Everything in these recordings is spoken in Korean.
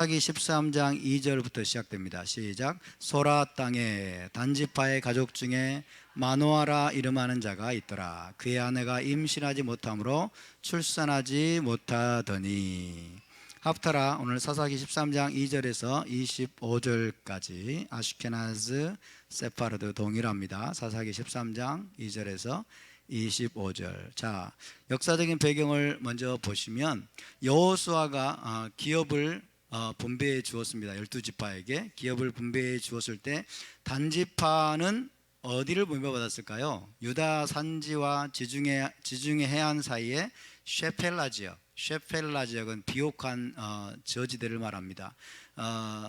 사사기 13장 2절부터 시작됩니다. 시작. 소라 땅에 단지파의 가족 중에 마노아라 이름하는 자가 있더라. 그의 아내가 임신하지 못하므로 출산하지 못하더니. 합타라. 오늘 사사기 13장 2절에서 25절까지 아슈케나즈 세파르드 동일합니다. 사사기 13장 2절에서 25절. 자, 역사적인 배경을 먼저 보시면 여호수아가 기업을 분배해 주었습니다. 12지파에게 기업을 분배해 주었을 때 단지파는 어디를 분배받았을까요? 유다 산지와 지중해 해안 사이에 쉐펠라 지역. 쉐펠라 지역은 비옥한 저지대를 말합니다.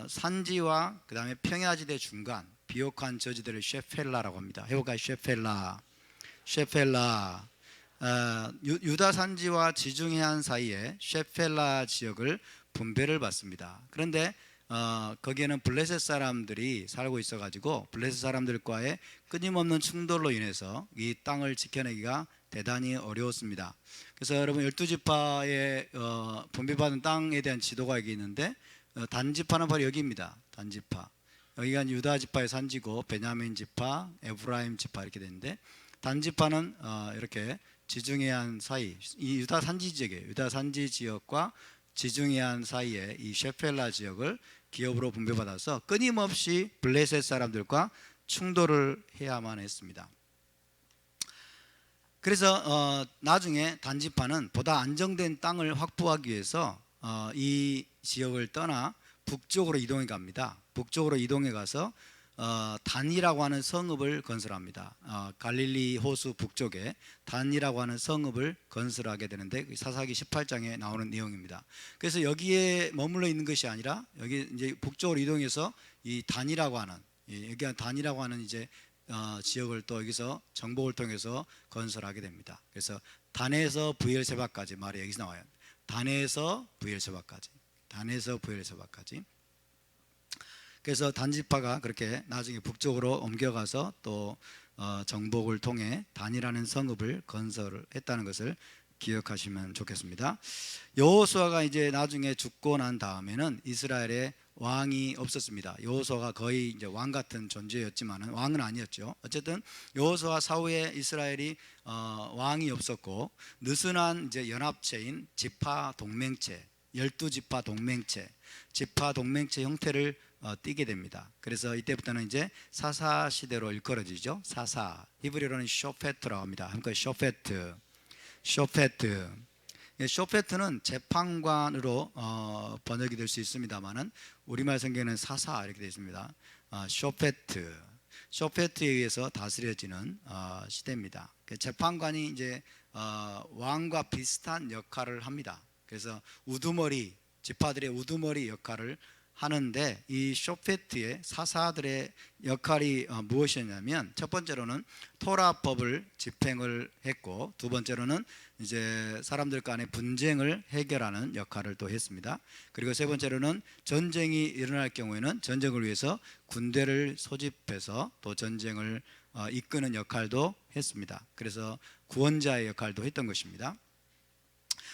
산지와 그 다음에 평야지대 중간 비옥한 저지대를 쉐펠라라고 합니다. 해볼까요? 쉐펠라. 유다 산지와 지중해 해안 사이에 쉐펠라 지역을 분배를 받습니다. 그런데 거기에는 블레셋 사람들이 살고 있어가지고 블레셋 사람들과의 끊임없는 충돌로 인해서 이 땅을 지켜내기가 대단히 어려웠습니다. 그래서 여러분 12지파의 분배받은 땅에 대한 지도가 여기 있는데 단지파는 바로 여기입니다. 단지파. 여기가 유다 지파의 산지고 베냐민 지파, 에브라임 지파 이렇게 되는데 단지파는 이렇게 지중해안 사이 이 유다 산지 지역이에요. 유다 산지 지역과 지중해안 사이에 이 쉐펠라 지역을 기업으로 분배받아서 끊임없이 블레셋 사람들과 충돌을 해야만 했습니다. 그래서 나중에 단지파는 보다 안정된 땅을 확보하기 위해서 이 지역을 떠나 북쪽으로 이동해 갑니다. 북쪽으로 이동해 가서 단이라고 하는 성읍을 건설합니다. 갈릴리 호수 북쪽에 단이라고 하는 성읍을 건설하게 되는데 사사기 18장에 나오는 내용입니다. 그래서 여기에 머물러 있는 것이 아니라 여기 이제 북쪽으로 이동해서 이 단이라고 하는 여기가 단이라고 하는 이제 지역을 또 여기서 정복을 통해서 건설하게 됩니다. 그래서 단에서 브엘세바까지 말이 여기서 나와요. 단에서 브엘세바까지. 그래서 단지파가 그렇게 나중에 북쪽으로 옮겨가서 또 정복을 통해 단이라는 성읍을 건설했다는 것을 기억하시면 좋겠습니다. 여호수아가 이제 나중에 죽고 난 다음에는 이스라엘에 왕이 없었습니다. 여호수아가 거의 이제 왕 같은 존재였지만은 왕은 아니었죠. 어쨌든 여호수아 사후에 이스라엘이 왕이 없었고 느슨한 이제 연합체인 지파 동맹체, 12지파 동맹체, 지파 동맹체 형태를 띠게 됩니다. 그래서 이때부터는 이제 사사 시대로 일컬어지죠. 사사. 히브리어로는 쇼페트라고 합니다. 함께 쇼페트. 쇼페트는 재판관으로 번역이 될 수 있습니다만은 우리말 성경에는 사사 이렇게 되어 있습니다. 쇼페트에 의해서 다스려지는 시대입니다. 재판관이 이제 왕과 비슷한 역할을 합니다. 그래서 우두머리, 지파들의 우두머리 역할을 하는데 이 쇼페트의 사사들의 역할이 무엇이었냐면 첫 번째로는 토라법을 집행을 했고 두 번째로는 이제 사람들 간의 분쟁을 해결하는 역할을 또 했습니다. 그리고 세 번째로는 전쟁이 일어날 경우에는 전쟁을 위해서 군대를 소집해서 또 전쟁을 이끄는 역할도 했습니다. 그래서 구원자의 역할도 했던 것입니다.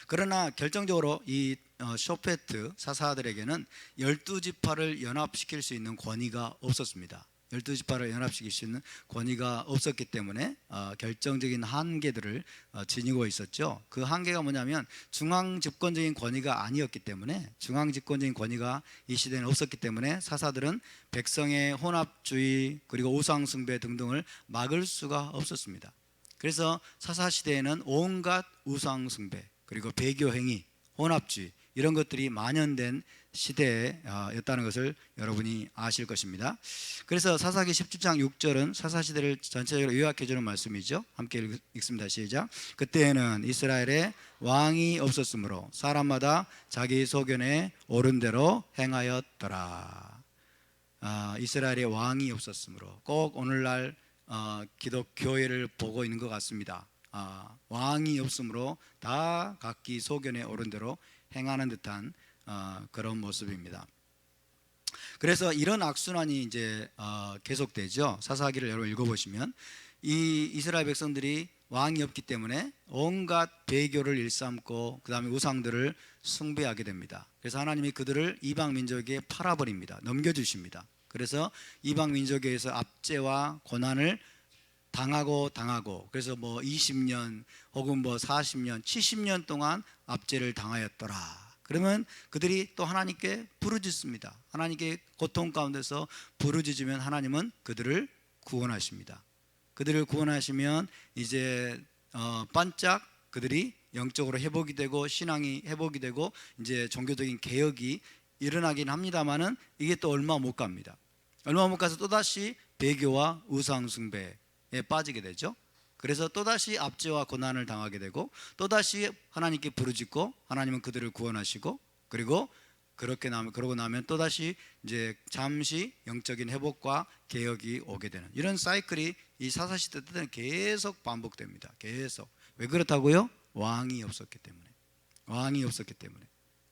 그러나 결정적으로 이 쇼페트 사사들에게는 12지파를 연합시킬 수 있는 권위가 없었습니다. 12지파를 연합시킬 수 있는 권위가 없었기 때문에 결정적인 한계들을 지니고 있었죠. 그 한계가 뭐냐면 중앙 집권적인 권위가 아니었기 때문에 중앙 집권적인 권위가 이 시대에는 없었기 때문에 사사들은 백성의 혼합주의 그리고 우상숭배 등등을 막을 수가 없었습니다. 그래서 사사시대에는 온갖 우상숭배 그리고 배교행위, 혼합주의 이런 것들이 만연된 시대였다는 것을 여러분이 아실 것입니다. 그래서 사사기 17장 6절은 사사시대를 전체적으로 요약해 주는 말씀이죠. 함께 읽습니다. 시작. 그때에는 이스라엘에 왕이 없었으므로 사람마다 자기 소견에 옳은 대로 행하였더라. 이스라엘에 왕이 없었으므로 꼭 오늘날 기독교회를 보고 있는 것 같습니다. 왕이 없으므로 다 각기 소견에 옳은 대로 행하는 듯한 그런 모습입니다. 그래서 이런 악순환이 이제 계속되죠. 사사기를 여러분 읽어보시면 이 이스라엘 백성들이 왕이 없기 때문에 온갖 배교를 일삼고 그 다음에 우상들을 숭배하게 됩니다. 그래서 하나님이 그들을 이방 민족에게 팔아버립니다. 넘겨주십니다. 그래서 이방 민족에서 압제와 고난을 당하고 그래서 뭐 20년 혹은 뭐 40년 70년 동안 압제를 당하였더라. 그러면 그들이 또 하나님께 부르짖습니다. 하나님께 고통 가운데서 부르짖으면 하나님은 그들을 구원하십니다. 그들을 구원하시면 이제 반짝 그들이 영적으로 회복이 되고 신앙이 회복이 되고 이제 종교적인 개혁이 일어나긴 합니다만은 이게 또 얼마 못 갑니다. 얼마 못 가서 또다시 배교와 우상 숭배에 빠지게 되죠. 그래서 또다시 압제와 고난을 당하게 되고 또다시 하나님께 부르짖고 하나님은 그들을 구원하시고 그리고 그러고 나면 또다시 이제 잠시 영적인 회복과 개혁이 오게 되는 이런 사이클이 이 사사시대 때는 계속 반복됩니다. 계속. 왜 그렇다고요? 왕이 없었기 때문에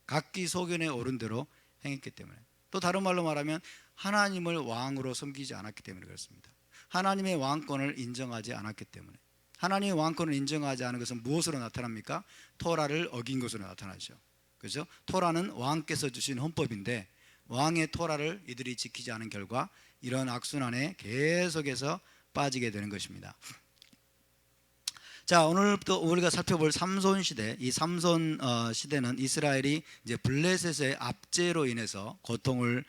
각기 소견에 오른 대로 행했기 때문에, 또 다른 말로 말하면 하나님을 왕으로 섬기지 않았기 때문에 그렇습니다. 하나님의 왕권을 인정하지 않았기 때문에. 하나님의 왕권을 인정하지 않은 것은 무엇으로 나타납니까? 토라를 어긴 것으로 나타나죠. 그렇죠? 토라는 왕께서 주신 헌법인데 왕의 토라를 이들이 지키지 않은 결과 이런 악순환에 계속해서 빠지게 되는 것입니다. 자, 오늘부터 우리가 살펴볼 삼손 시대, 이 삼손 시대는 이스라엘이 이제 블레셋의 압제로 인해서 고통을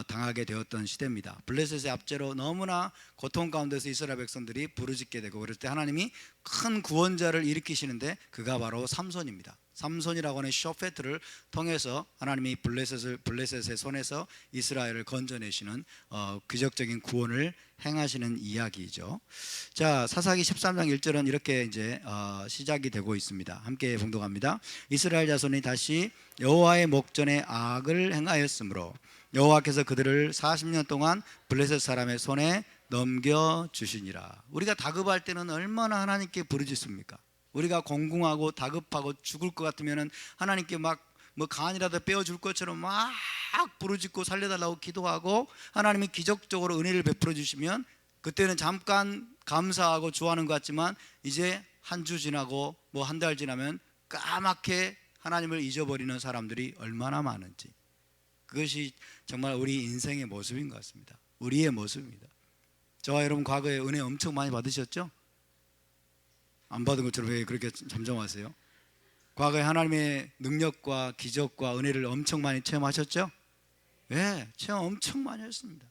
당하게 되었던 시대입니다. 블레셋의 압제로 너무나 고통 가운데서 이스라엘 백성들이 부르짖게 되고 그럴 때 하나님이 큰 구원자를 일으키시는데 그가 바로 삼손입니다. 삼손이라고 하는 쇼페트를 통해서 하나님이 블레셋의 손에서 이스라엘을 건져내시는 기적적인 구원을 행하시는 이야기죠. 자, 사사기 13장 1절은 이렇게 이제 시작이 되고 있습니다. 함께 봉독합니다. 이스라엘 자손이 다시 여호와의 목전에 악을 행하였으므로 여호와께서 그들을 40년 동안 블레셋 사람의 손에 넘겨 주시니라. 우리가 다급할 때는 얼마나 하나님께 부르짖습니까? 우리가 공공하고 다급하고 죽을 것 같으면은 하나님께 막 뭐 간이라도 빼어줄 것처럼 막 부르짖고 살려달라고 기도하고 하나님이 기적적으로 은혜를 베풀어 주시면 그때는 잠깐 감사하고 좋아하는 것 같지만 이제 한 주 지나고 뭐 한 달 지나면 까맣게 하나님을 잊어버리는 사람들이 얼마나 많은지, 그것이 정말 우리 인생의 모습인 것 같습니다. 우리의 모습입니다. 저와 여러분 과거에 은혜 엄청 많이 받으셨죠? 안 받은 것처럼 왜 그렇게 잠잠하세요? 과거에 하나님의 능력과 기적과 은혜를 엄청 많이 체험하셨죠? 네, 체험 엄청 많이 했습니다.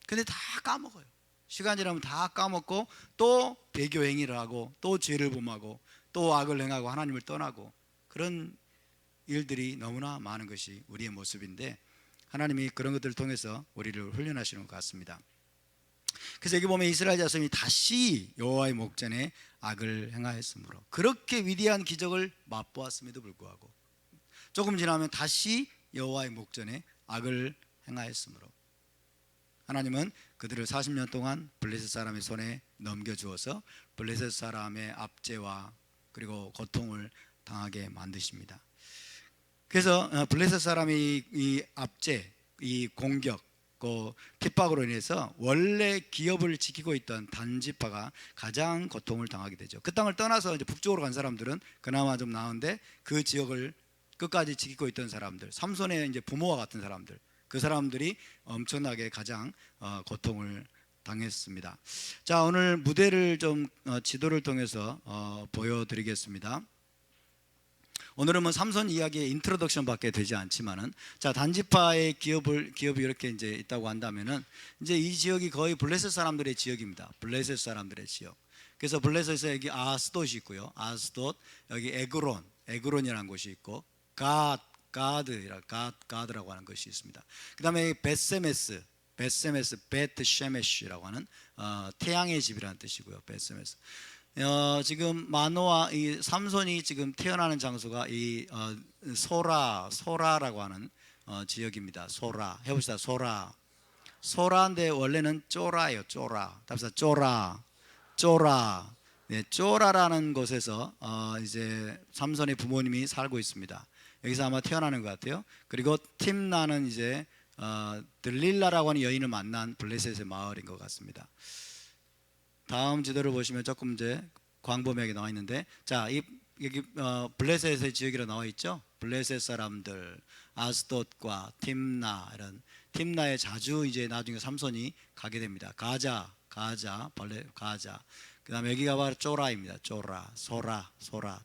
근데 다 까먹어요. 시간 지나면 다 까먹고 또 배교 행위를 하고 또 죄를 범하고 또 악을 행하고 하나님을 떠나고 그런 일들이 너무나 많은 것이 우리의 모습인데 하나님이 그런 것들을 통해서 우리를 훈련하시는 것 같습니다. 그래서 여기 보면 이스라엘 자손이 다시 여호와의 목전에 악을 행하였으므로, 그렇게 위대한 기적을 맛보았음에도 불구하고 조금 지나면 다시 여호와의 목전에 악을 행하였으므로 하나님은 그들을 40년 동안 블레셋 사람의 손에 넘겨주어서 블레셋 사람의 압제와 그리고 고통을 당하게 만드십니다. 그래서 블레셋 사람의 이 압제, 이 공격, 그 핍박으로 인해서 원래 기업을 지키고 있던 단지파가 가장 고통을 당하게 되죠. 그 땅을 떠나서 이제 북쪽으로 간 사람들은 그나마 좀 나은데 그 지역을 끝까지 지키고 있던 사람들, 삼손의 이제 부모와 같은 사람들, 그 사람들이 엄청나게 가장 고통을 당했습니다. 자, 오늘 무대를 좀 지도를 통해서 보여드리겠습니다. 오늘은 뭐 삼손 이야기의 인트로덕션밖에 되지 않지만은, 자, 단지파의 기업이 이렇게 이제 있다고 한다면은 이제 이 지역이 거의 블레셋 사람들의 지역입니다. 블레셋 사람들의 지역. 그래서 블레셋에 여기 아스돗이 있고요. 아스돗, 여기 에그론이라는 곳이 있고, 가드라고 하는 것이 있습니다. 그다음에 베세메스, 베트쉐메시라고 하는 태양의 집이라는 뜻이고요. 베세메스. 지금 마노아 이 삼손이 지금 태어나는 장소가 이 소라라고 하는 지역입니다. 소라 해봅시다. 소라인데 원래는 쪼라예요. 답시다. 쪼라. 네, 쪼라라는 곳에서 이제 삼손의 부모님이 살고 있습니다. 여기서 아마 태어나는 것 같아요. 그리고 팀나는 이제 들릴라라고 하는 여인을 만난 블레셋의 마을인 것 같습니다. 다음 지도를 보시면 조금 이제 광범위하게 나와 있는데, 자, 여기 블레셋의 지역이라 나와 있죠. 블레셋 사람들, 아스돗과 팀나, 이런 팀나에 자주 이제 나중에 삼손이 가게 됩니다. 가자. 그다음에 여기가 바로 쪼라입니다. 쪼라,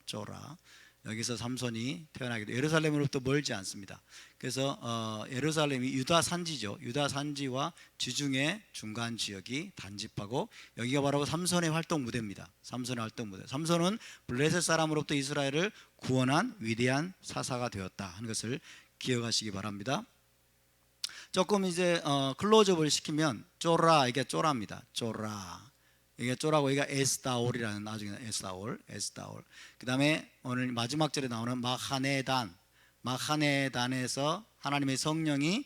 쪼라. 여기서 삼손이 태어나게 돼. 예루살렘으로부터 멀지 않습니다. 그래서 예루살렘이 유다 산지죠. 유다 산지와 지중해 중간 지역이 단지파고, 여기가 바로 삼손의 활동 무대입니다. 삼손은 블레셋 사람으로부터 이스라엘을 구원한 위대한 사사가 되었다 하는 것을 기억하시기 바랍니다. 조금 이제 클로즈업을 시키면 쪼라, 이게 쪼라입니다. 이게 쪼라고, 여기가 에스다올이라는, 나중에 에스다올. 그 다음에 오늘 마지막 절에 나오는 마하네단에서 하나님의 성령이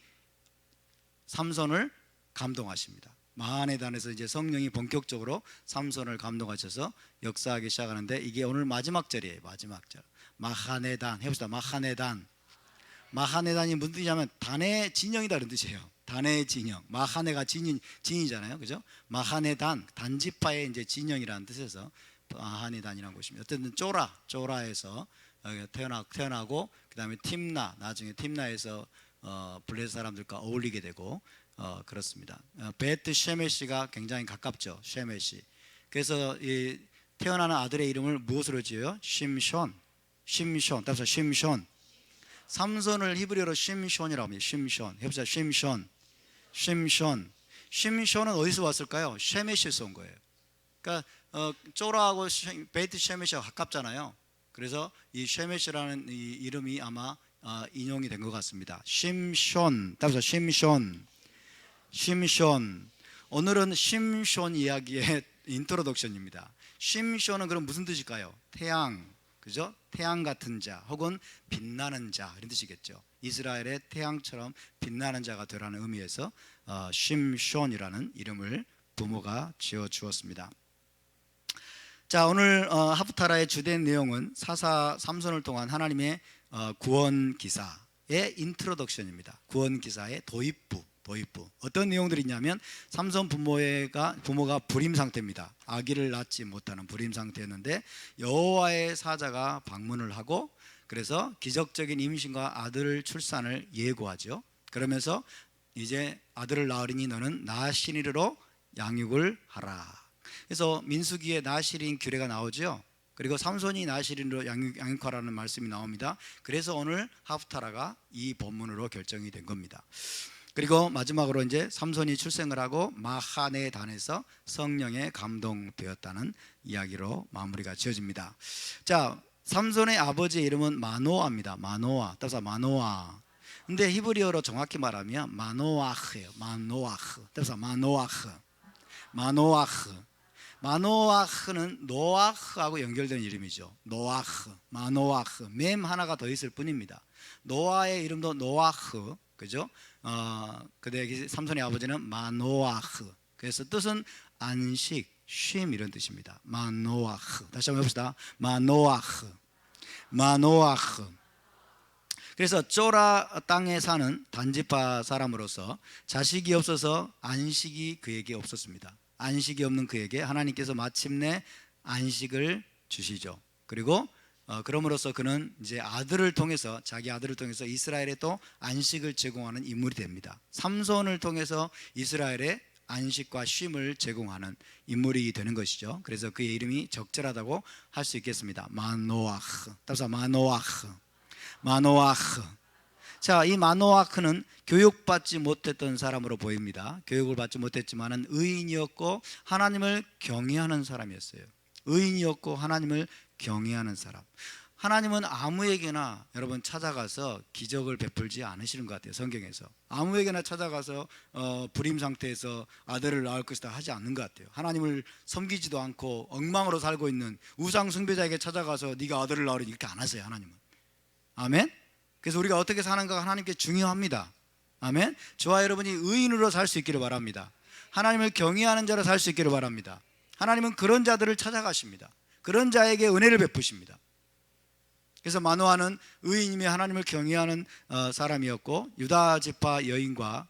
삼손을 감동하십니다. 마하네단에서 이제 성령이 본격적으로 삼손을 감동하셔서 역사하기 시작하는데, 이게 오늘 마지막 절이에요. 마지막 절. 마하네단 해봅시다. 마하네단이 무슨 뜻이냐면 단의 진영이다 그런 뜻이에요. 단의 진영. 마하네가 진이잖아요, 그죠? 마하네단, 단지파의 이제 진영이라는 뜻에서 마하네단이라는 곳입니다. 어쨌든 쪼라에서 태어나고, 그 다음에 팀나, 나중에 팀나에서 블레셋 사람들과 어울리게 되고 그렇습니다. 베트 셰메시가 굉장히 가깝죠. 셰메시. 그래서 이 태어나는 아들의 이름을 무엇으로 지어요? 심숀. 따라서 심숀. 삼손을 히브리어로 심숀이라고 합니다. 심숀. 해보자. 심숀은 어디서 왔을까요? 셰메시에서 온 거예요. 그러니까 쪼라하고 베트 셰메시가 가깝잖아요. 그래서 이 셰메시라는 이 이름이 아마 인용이 된 것 같습니다. 심숀. 따라서 심숀. 오늘은 심숀 이야기의 인트로덕션입니다. 심숀은 그럼 무슨 뜻일까요? 태양, 그죠? 태양 같은 자, 혹은 빛나는 자, 이런 뜻이겠죠. 이스라엘의 태양처럼 빛나는 자가 되라는 의미에서 심숀이라는 이름을 부모가 지어 주었습니다. 자, 오늘 하프타라의 주된 내용은 사사 삼손을 통한 하나님의 구원 기사의 인트로덕션입니다. 구원 기사의 도입부. 어떤 내용들이 있냐면, 삼손 부모가 불임 상태입니다. 아기를 낳지 못하는 불임 상태였는데, 여호와의 사자가 방문을 하고, 그래서 기적적인 임신과 아들 출산을 예고하죠. 그러면서 이제 아들을 낳으리니 너는 나시린으로 양육을 하라. 그래서 민수기에 나시린 규례가 나오죠. 그리고 삼손이 나시린으로 양육하라는 말씀이 나옵니다. 그래서 오늘 하프타라가 이 본문으로 결정이 된 겁니다. 그리고 마지막으로 이제 삼손이 출생을 하고 마하네단에서 성령에 감동되었다는 이야기로 마무리가 지어집니다. 자, 삼손의 아버지의 이름은 마노아입니다. 따라서 마노아. 근데 히브리어로 정확히 말하면 마노아흐예요. 따라서 마노아흐는 노아흐하고 연결된 이름이죠. 마노아흐. 맴 하나가 더 있을 뿐입니다. 노아의 이름도 노아흐, 그죠? 그때 삼손의 아버지는 마노아흐. 그래서 뜻은 안식, 쉼, 이런 뜻입니다. 마노아흐. 다시 한번 해봅시다. 마노아흐. 그래서 쪼라 땅에 사는 단지파 사람으로서 자식이 없어서 안식이 그에게 없었습니다. 안식이 없는 그에게 하나님께서 마침내 안식을 주시죠. 그리고 그럼으로써 그는 이제 자기 아들을 통해서 이스라엘에 또 안식을 제공하는 인물이 됩니다. 삼손을 통해서 이스라엘에 안식과 쉼을 제공하는 인물이 되는 것이죠. 그래서 그의 이름이 적절하다고 할 수 있겠습니다. 마노아흐. 따라서 마노아흐. 자, 이 마노아흐는 교육받지 못했던 사람으로 보입니다. 교육을 받지 못했지만은 의인이었고 하나님을 경외하는 사람이었어요. 하나님은 아무에게나 여러분 찾아가서 기적을 베풀지 않으시는 것 같아요. 성경에서 아무에게나 찾아가서 불임 상태에서 아들을 낳을 것이다 하지 않는 것 같아요. 하나님을 섬기지도 않고 엉망으로 살고 있는 우상 숭배자에게 찾아가서 네가 아들을 낳으리 이렇게 안 하세요. 하나님은. 아멘. 그래서 우리가 어떻게 사는가가 하나님께 중요합니다. 아멘. 저와 여러분이 의인으로 살 수 있기를 바랍니다. 하나님을 경외하는 자로 살 수 있기를 바랍니다. 하나님은 그런 자들을 찾아가십니다. 그런 자에게 은혜를 베푸십니다. 그래서 마노아는 의인이며 하나님을 경외하는 사람이었고, 유다 지파 여인과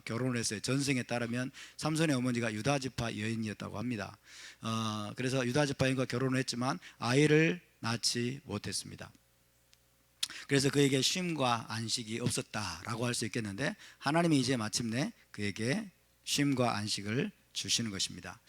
결혼을 했어요. 전승에 따르면 삼손의 어머니가 유다 지파 여인이었다고 합니다. 그래서 유다 지파 여인과 결혼을 했지만 아이를 낳지 못했습니다. 그래서 그에게 쉼과 안식이 없었다라고 할 수 있겠는데, 하나님이 이제 마침내 그에게 쉼과 안식을 주시는 것입니다.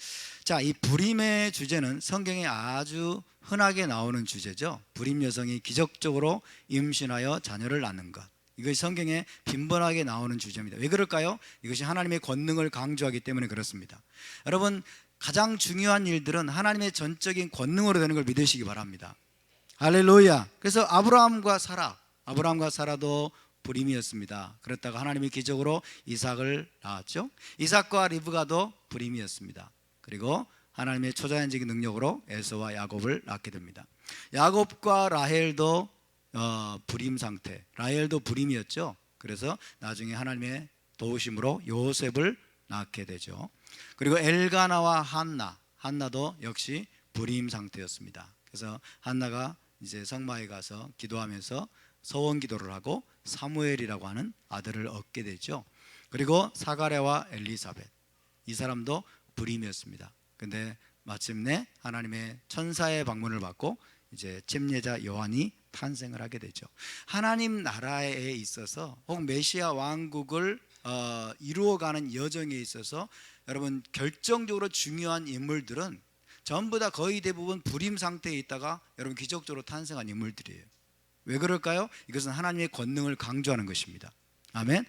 자, 이 불임의 주제는 성경에 아주 흔하게 나오는 주제죠. 불임 여성이 기적적으로 임신하여 자녀를 낳는 것, 이것이 성경에 빈번하게 나오는 주제입니다. 왜 그럴까요? 이것이 하나님의 권능을 강조하기 때문에 그렇습니다. 여러분, 가장 중요한 일들은 하나님의 전적인 권능으로 되는 걸 믿으시기 바랍니다. 할렐루야. 그래서 아브라함과 사라도 불임이었습니다. 그렇다가 하나님이 기적으로 이삭을 낳았죠. 이삭과 리브가도 불임이었습니다. 그리고 하나님의 초자연적인 능력으로 에서와 야곱을 낳게 됩니다. 야곱과 라헬도 불임 상태, 라헬도 불임이었죠. 그래서 나중에 하나님의 도우심으로 요셉을 낳게 되죠. 그리고 엘가나와 한나도 역시 불임 상태였습니다. 그래서 한나가 이제 성마에 가서 기도하면서 서원 기도를 하고 사무엘이라고 하는 아들을 얻게 되죠. 그리고 사가랴와 엘리사벳, 이 사람도 불임이었습니다. 근데 마침내 하나님의 천사의 방문을 받고 이제 침례자 요한이 탄생을 하게 되죠. 하나님 나라에 있어서 혹 메시아 왕국을 이루어가는 여정에 있어서 여러분, 결정적으로 중요한 인물들은 전부 다 거의 대부분 불임 상태에 있다가 여러분 기적적으로 탄생한 인물들이에요. 왜 그럴까요? 이것은 하나님의 권능을 강조하는 것입니다. 아멘.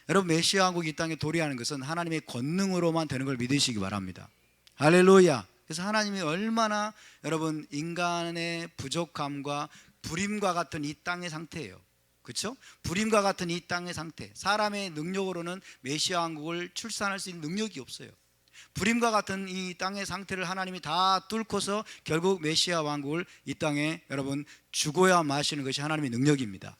여러분, 메시아 왕국이 이 땅에 도래하는 것은 하나님의 권능으로만 되는 걸 믿으시기 바랍니다. 할렐루야. 그래서 하나님이 얼마나 여러분 인간의 부족함과 불임과 같은 이 땅의 상태예요. 그렇죠? 불임과 같은 이 땅의 상태, 사람의 능력으로는 메시아 왕국을 출산할 수 있는 능력이 없어요. 불임과 같은 이 땅의 상태를 하나님이 다 뚫고서 결국 메시아 왕국을 이 땅에 여러분 주고야 마시는 것이 하나님의 능력입니다.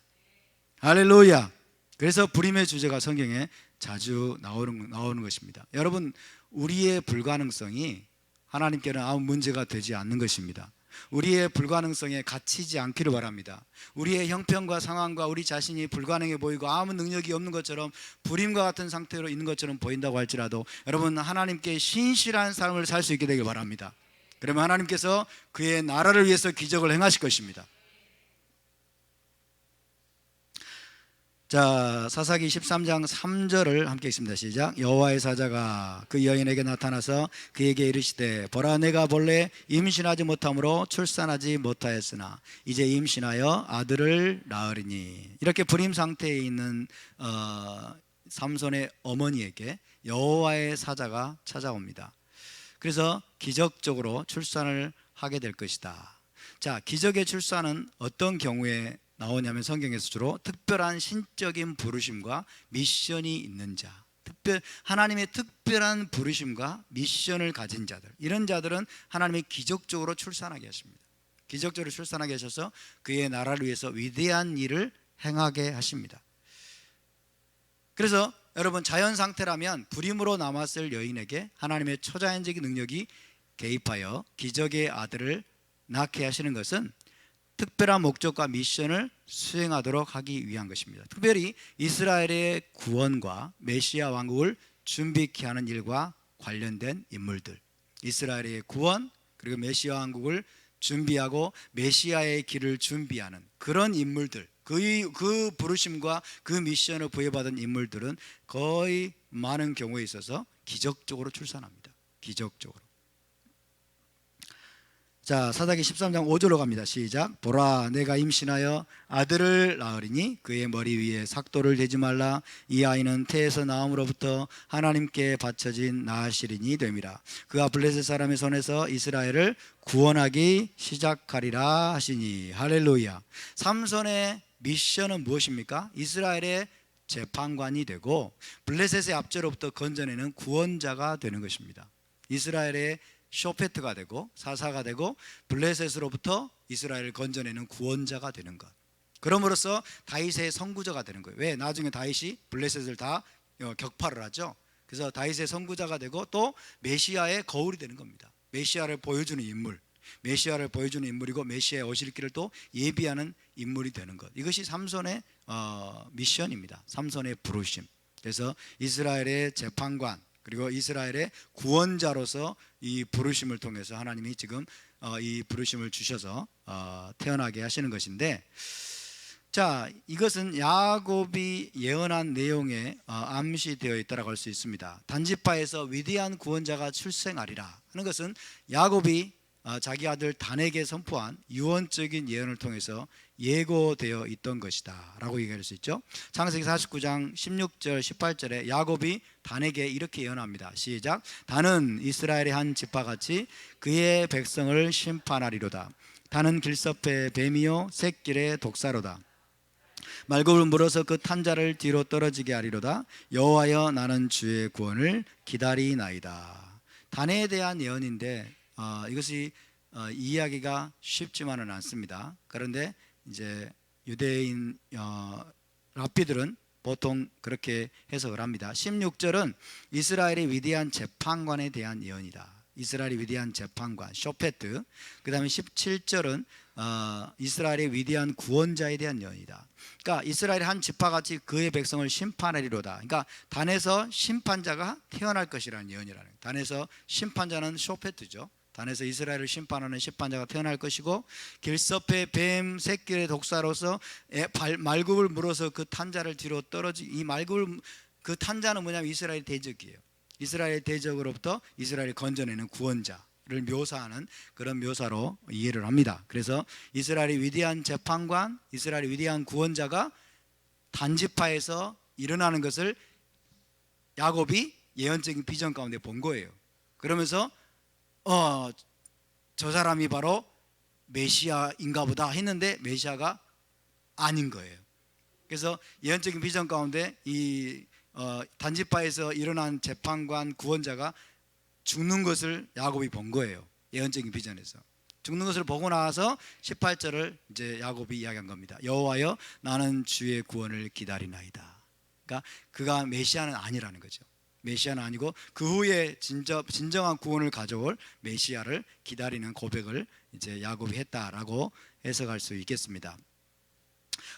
할렐루야. 그래서 불임의 주제가 성경에 자주 나오는 것입니다. 여러분, 우리의 불가능성이 하나님께는 아무 문제가 되지 않는 것입니다. 우리의 불가능성에 갇히지 않기를 바랍니다. 우리의 형편과 상황과 우리 자신이 불가능해 보이고 아무 능력이 없는 것처럼 불임과 같은 상태로 있는 것처럼 보인다고 할지라도 여러분, 하나님께 신실한 삶을 살 수 있게 되길 바랍니다. 그러면 하나님께서 그의 나라를 위해서 기적을 행하실 것입니다. 자, 사사기 13장 3절을 함께 읽습니다. 시작. 여호와의 사자가 그 여인에게 나타나서 그에게 이르시되, 보라, 내가 본래 임신하지 못함으로 출산하지 못하였으나 이제 임신하여 아들을 낳으리니. 이렇게 불임 상태에 있는 삼손의 어머니에게 여호와의 사자가 찾아옵니다. 그래서 기적적으로 출산을 하게 될 것이다. 자, 기적의 출산은 어떤 경우에 나오냐면 성경에서 주로 특별한 신적인 부르심과 미션이 있는 자, 하나님의 특별한 부르심과 미션을 가진 자들, 이런 자들은 하나님이 기적적으로 출산하게 하십니다. 기적적으로 출산하게 하셔서 그의 나라를 위해서 위대한 일을 행하게 하십니다. 그래서 여러분, 자연 상태라면 불임으로 남았을 여인에게 하나님의 초자연적인 능력이 개입하여 기적의 아들을 낳게 하시는 것은 특별한 목적과 미션을 수행하도록 하기 위한 것입니다. 특별히 이스라엘의 구원과 메시아 왕국을 준비케 하는 일과 관련된 인물들, 이스라엘의 구원 그리고 메시아 왕국을 준비하고 메시아의 길을 준비하는 그런 인물들, 그 부르심과 그 미션을 부여받은 인물들은 거의 많은 경우에 있어서 기적적으로 출산합니다. 기적적으로. 자, 사사기 13장 5절로 갑니다. 시작. 보라, 내가 임신하여 아들을 낳으리니 그의 머리 위에 삭도를 대지 말라. 이 아이는 태에서 나옴으로부터 하나님께 바쳐진 나시린이 됨이라. 그가 블레셋 사람의 손에서 이스라엘을 구원하기 시작하리라 하시니. 할렐루야. 삼손의 미션은 무엇입니까? 이스라엘의 재판관이 되고 블레셋의 압제로부터 건져내는 구원자가 되는 것입니다. 이스라엘의 쇼페트가 되고 사사가 되고 블레셋으로부터 이스라엘을 건져내는 구원자가 되는 것. 그럼으로써 다윗의 선구자가 되는 거예요. 왜? 나중에 다윗이 블레셋을 다 격파를 하죠. 그래서 다윗의 선구자가 되고 또 메시아의 거울이 되는 겁니다. 메시아를 보여주는 인물, 메시아를 보여주는 인물이고 메시아의 오실 길을 또 예비하는 인물이 되는 것. 이것이 삼손의 미션입니다. 삼손의 부르심. 그래서 이스라엘의 재판관 그리고 이스라엘의 구원자로서 이 부르심을 통해서 하나님이 지금 이 부르심을 주셔서 태어나게 하시는 것인데, 자, 이것은 야곱이 예언한 내용에 암시되어 있다라고 할 수 있습니다. 단지파에서 위대한 구원자가 출생하리라 하는 것은 야곱이 자기 아들 단에게 선포한 유언적인 예언을 통해서 예고되어 있던 것이다 라고 얘기할 수 있죠. 창세기 49장 16절 18절에 야곱이 단에게 이렇게 예언합니다. 시작. 단은 이스라엘의 한 지파같이 그의 백성을 심판하리로다. 단은 길섭의 뱀이요 샛길의 독사로다. 말굽을 물어서 그 탄자를 뒤로 떨어지게 하리로다. 여호와여 나는 주의 구원을 기다리나이다. 단에 대한 예언인데 이것이 이해하기가 쉽지만은 않습니다. 그런데 이제 유대인 랍비들은 보통 그렇게 해석을 합니다. 16절은 이스라엘의 위대한 재판관에 대한 예언이다. 이스라엘의 위대한 재판관 쇼페트. 그 다음에 17절은 이스라엘의 위대한 구원자에 대한 예언이다. 그러니까 이스라엘의 한 지파같이 그의 백성을 심판하리로다. 그러니까 단에서 심판자가 태어날 것이라는 예언이라는 거예요. 단에서 심판자는 쇼페트죠. 단에서 이스라엘을 심판하는 심판자가 태어날 것이고, 길섭의 뱀 새끼의 독사로서 말굽을 물어서 그 탄자를 뒤로 이 말굽을 그 탄자는 뭐냐면 이스라엘 대적이에요. 이스라엘 대적으로부터 이스라엘을 건져내는 구원자를 묘사하는 그런 묘사로 이해를 합니다. 그래서 이스라엘의 위대한 재판관, 이스라엘의 위대한 구원자가 단지파에서 일어나는 것을 야곱이 예언적인 비전 가운데 본 거예요. 그러면서 저 사람이 바로 메시아인가 보다 했는데 메시아가 아닌 거예요. 그래서 예언적인 비전 가운데 이 단지파에서 일어난 재판관 구원자가 죽는 것을 야곱이 본 거예요. 예언적인 비전에서 죽는 것을 보고 나서 18절을 이제 야곱이 이야기한 겁니다. 여호와여 나는 주의 구원을 기다리나이다. 그러니까 그가 메시아는 아니라는 거죠. 메시아는 아니고 그 후에 진정한 구원을 가져올 메시아를 기다리는 고백을 이제 야곱이 했다라고 해석할 수 있겠습니다.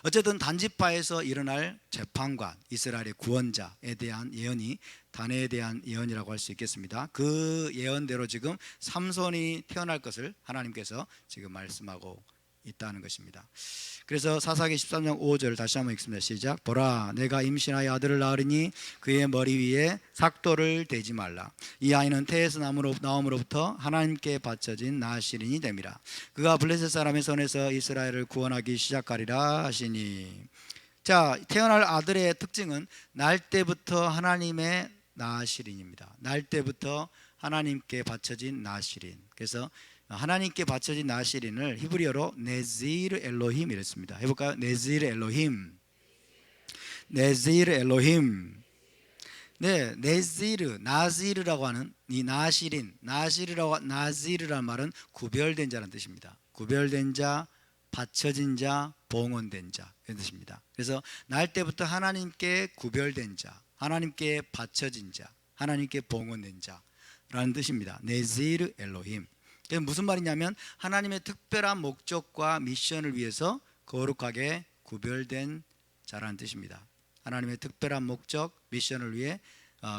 어쨌든 단지파에서 일어날 재판관, 이스라엘의 구원자에 대한 예언이 단에 대한 예언이라고 할 수 있겠습니다. 그 예언대로 지금 삼손이 태어날 것을 하나님께서 지금 말씀하고 있다는 것입니다. 그래서 사사기 13장 5절 다시 한번 읽습니다. 시작. 보라 내가 임신하여 아들을 낳으리니 그의 머리 위에 삭도를 대지 말라. 이 아이는 태에서 나옴으로부터 하나님께 바쳐진 나시린이 됨이라. 그가 블레셋 사람의 손에서 이스라엘을 구원하기 시작하리라 하시니. 자, 태어날 아들의 특징은 날 때부터 하나님의 나시린입니다. 날 때부터 하나님께 바쳐진 나시린. 그래서 하나님께 바쳐진 나시린을 히브리어로 네지르 엘로힘 이랬습니다. 해볼까요? 네지르 엘로힘. 네지르 엘로힘. 네, 네지르, 나지르라고 하는 이 나시린, 나지르라는 말은 구별된 자라는 뜻입니다. 구별된 자, 바쳐진 자, 봉헌된 자 이런 뜻입니다. 그래서 날 때부터 하나님께 구별된 자, 하나님께 바쳐진 자, 하나님께 봉헌된 자라는 뜻입니다. 네지르 엘로힘. 무슨 말이냐면 하나님의 특별한 목적과 미션을 위해서 거룩하게 구별된 자라는 뜻입니다. 하나님의 특별한 목적, 미션을 위해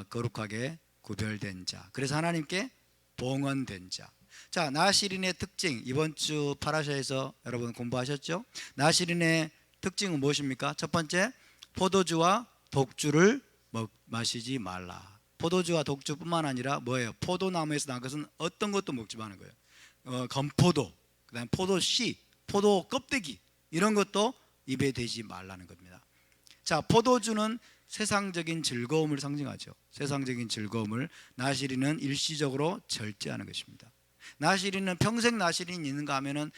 거룩하게 구별된 자. 그래서 하나님께 봉헌된 자. 자, 나시린의 특징, 이번 주 파라샤에서 여러분 공부하셨죠? 나시린의 특징은 무엇입니까? 첫 번째, 포도주와 독주를 마시지 말라. 포도주와 독주뿐만 아니라 뭐예요? 포도나무에서 난 것은 어떤 것도 먹지 마는 거예요. 건포도, 그다음 포도씨, 포도 껍데기 이런 것도 입에 대지 말라는 겁니다. 자, 포도주는 세상적인 즐거움을 상징하죠. 세상적인 즐거움을 나시린은 일시적으로 절제하는 것입니다. 나시린은 평생 나시린이 있는가 하면은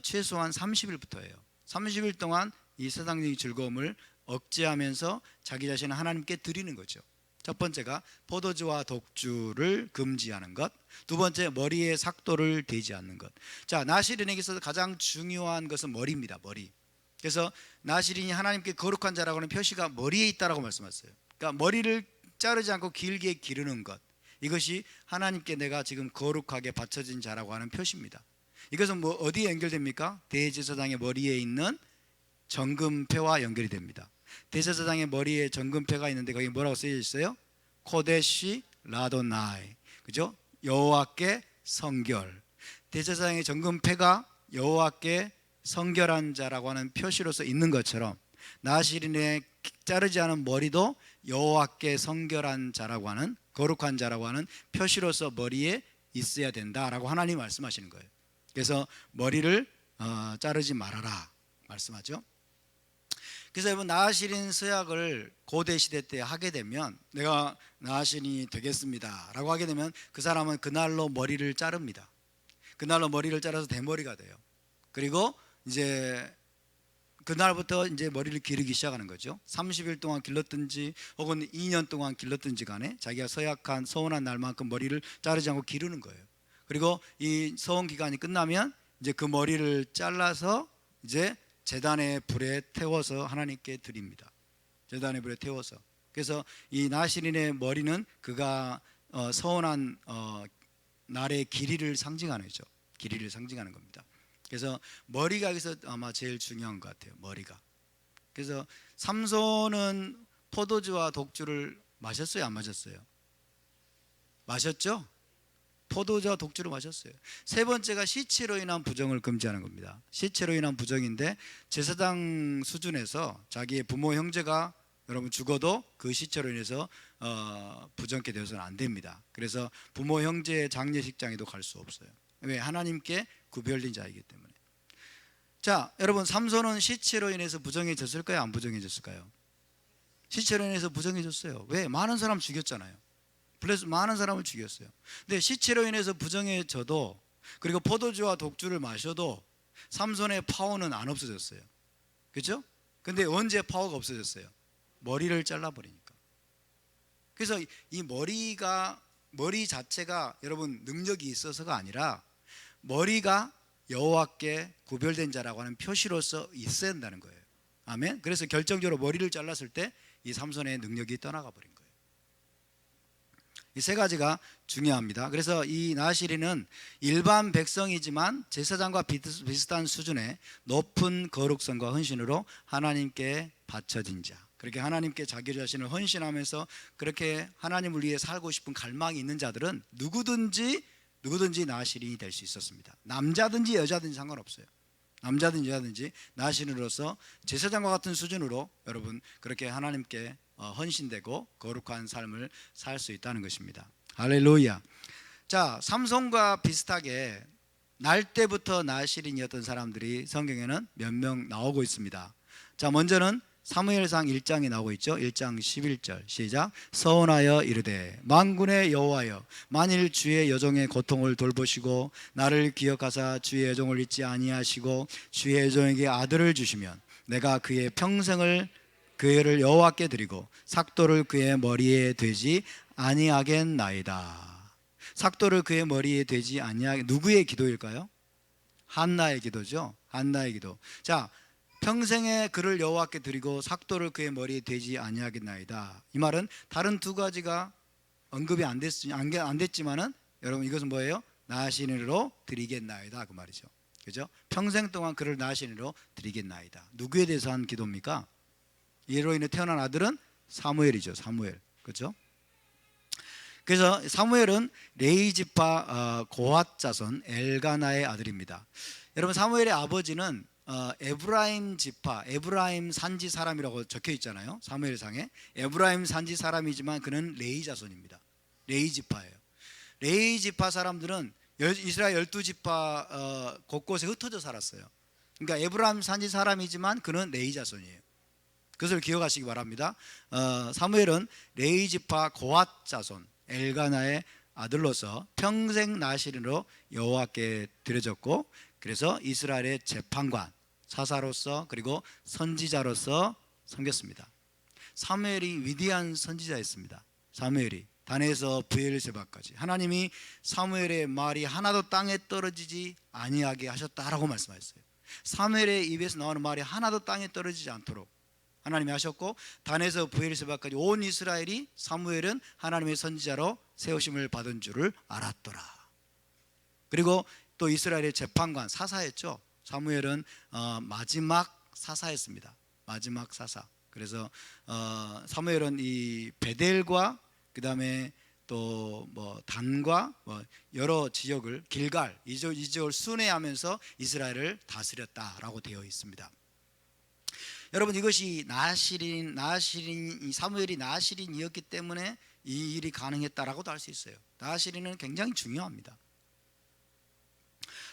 최소한 30일부터예요. 30일 동안 이 세상적인 즐거움을 억제하면서 자기 자신을 하나님께 드리는 거죠. 첫 번째가 포도주와 독주를 금지하는 것, 두 번째 머리에 삭도를 대지 않는 것. 자, 나시린에게 있어서 가장 중요한 것은 머리입니다. 머리. 그래서 나시린이 하나님께 거룩한 자라고 하는 표시가 머리에 있다라고 말씀하셨어요. 그러니까 머리를 자르지 않고 길게 기르는 것, 이것이 하나님께 내가 지금 거룩하게 바쳐진 자라고 하는 표시입니다. 이것은 뭐 어디에 연결됩니까? 대제사장의 머리에 있는 정금패와 연결이 됩니다. 대제사장의 머리에 정금패가 있는데 거기 뭐라고 쓰여져 있어요? 코데시 라도나이, 그죠? 여호와께 성결. 대제사장의 정금패가 여호와께 성결한 자라고 하는 표시로서 있는 것처럼 나시린의 자르지 않은 머리도 여호와께 성결한 자라고 하는, 거룩한 자라고 하는 표시로서 머리에 있어야 된다라고 하나님이 말씀하시는 거예요. 그래서 머리를 자르지 말아라 말씀하죠. 그래서 여러분, 나시린 서약을 고대 시대 때 하게 되면, 내가 나시린이 되겠습니다 라고 하게 되면 그 사람은 그날로 머리를 자릅니다. 그날로 머리를 자라서 대머리가 돼요. 그리고 이제 그날부터 이제 머리를 기르기 시작하는 거죠. 30일 동안 길렀든지 혹은 2년 동안 길렀든지 간에 자기가 서약한 서원한 날만큼 머리를 자르지 않고 기르는 거예요. 그리고 이 서원 기간이 끝나면 이제 그 머리를 잘라서 이제 제단의 불에 태워서 하나님께 드립니다. 제단의 불에 태워서. 그래서 이 나시린의 머리는 그가 서원한 날의 길이를 상징하는 거죠. 길이를 상징하는 겁니다. 그래서 머리가 여기서 아마 제일 중요한 것 같아요. 머리가. 그래서 삼손은 포도주와 독주를 마셨어요, 안 마셨어요? 마셨죠? 포도주와 독주를 마셨어요. 세 번째가 시체로 인한 부정을 금지하는 겁니다. 시체로 인한 부정인데, 제사장 수준에서 자기의 부모 형제가 여러분 죽어도 그 시체로 인해서 부정케 되어서는 안 됩니다. 그래서 부모 형제의 장례식장에도 갈 수 없어요. 왜? 하나님께 구별된 자이기 때문에. 자, 여러분, 삼손은 시체로 인해서 부정해졌을까요? 안 부정해졌을까요? 시체로 인해서 부정해졌어요. 왜? 많은 사람 죽였잖아요. 그래서 많은 사람을 죽였어요. 근데 시체로 인해서 부정해져도, 그리고 포도주와 독주를 마셔도 삼손의 파워는 안 없어졌어요. 그렇죠? 근데 언제 파워가 없어졌어요? 머리를 잘라버리니까. 그래서 이 머리 자체가 여러분 능력이 있어서가 아니라 머리가 여호와께 구별된 자라고 하는 표시로서 있어야 한다는 거예요. 아멘. 그래서 결정적으로 머리를 잘랐을 때 이 삼손의 능력이 떠나가 버린 거예요. 이 세 가지가 중요합니다. 그래서 이 나시린은 일반 백성이지만 제사장과 비슷한 수준의 높은 거룩성과 헌신으로 하나님께 바쳐진 자, 그렇게 하나님께 자기 자신을 헌신하면서 그렇게 하나님을 위해 살고 싶은 갈망이 있는 자들은 누구든지 나시린이 될 수 있었습니다. 남자든지 여자든지 상관없어요. 남자든지 여자든지 나시린으로서 제사장과 같은 수준으로 여러분 그렇게 하나님께 헌신되고 거룩한 삶을 살 수 있다는 것입니다. 할렐루야. 자, 삼손과 비슷하게 날 때부터 나시린이었던 사람들이 성경에는 몇 명 나오고 있습니다. 자, 먼저는 사무엘상 1장에 나오고 있죠. 1장 11절 시작. 서원하여 이르되 만군의 여호와여, 만일 주의 여종의 고통을 돌보시고 나를 기억하사 주의 여종을 잊지 아니하시고 주의 여종에게 아들을 주시면 내가 그의 평생을 그를 여호와께 드리고 삭도를 그의 머리에 되지 아니하겠나이다. 삭도를 그의 머리에 되지 아니하게, 누구의 기도일까요? 한나의 기도죠. 한나의 기도. 자, 평생에 그를 여호와께 드리고 삭도를 그의 머리에 되지 아니하겠나이다. 이 말은 다른 두 가지가 언급이 안 됐지만은 여러분 이것은 뭐예요? 나시린으로 드리겠나이다 그 말이죠. 그죠? 평생 동안 그를 나시린으로 드리겠나이다. 누구에 대해서 한 기도입니까? 이로 인해 태어난 아들은 사무엘이죠. 사무엘. 그렇죠? 그래서 사무엘은 레위 지파 고핫 자손 엘가나의 아들입니다. 여러분, 사무엘의 아버지는 에브라임 지파, 에브라임 산지 사람이라고 적혀 있잖아요. 사무엘상에. 에브라임 산지 사람이지만 그는 레위 자손입니다. 레위 지파예요. 레위 지파 사람들은 이스라엘 12지파 곳곳에 흩어져 살았어요. 그러니까 에브라임 산지 사람이지만 그는 레위 자손이에요. 그것을 기억하시기 바랍니다. 사무엘은 레위 지파 고핫 자손 엘가나의 아들로서 평생 나시린으로 여호와께 드려졌고, 그래서 이스라엘의 재판관, 사사로서 그리고 선지자로서 섬겼습니다. 사무엘이 위대한 선지자였습니다. 사무엘이 단에서 브엘세바까지 하나님이 사무엘의 말이 하나도 땅에 떨어지지 아니하게 하셨다라고 말씀하셨어요. 사무엘의 입에서 나오는 말이 하나도 땅에 떨어지지 않도록 하나님이 하셨고, 단에서 브엘세바까지 온 이스라엘이 사무엘은 하나님의 선지자로 세우심을 받은 줄을 알았더라. 그리고 또 이스라엘의 재판관, 사사였죠. 사무엘은 마지막 사사였습니다. 마지막 사사. 그래서 사무엘은 이 베델과 그다음에 또 뭐 단과 뭐 여러 지역을 길갈 이 지역을 순회하면서 이스라엘을 다스렸다라고 되어 있습니다. 여러분, 이것이 이 사무엘이 나실인이었기 때문에 이 일이 가능했다라고도 할 수 있어요. 나실인은 굉장히 중요합니다.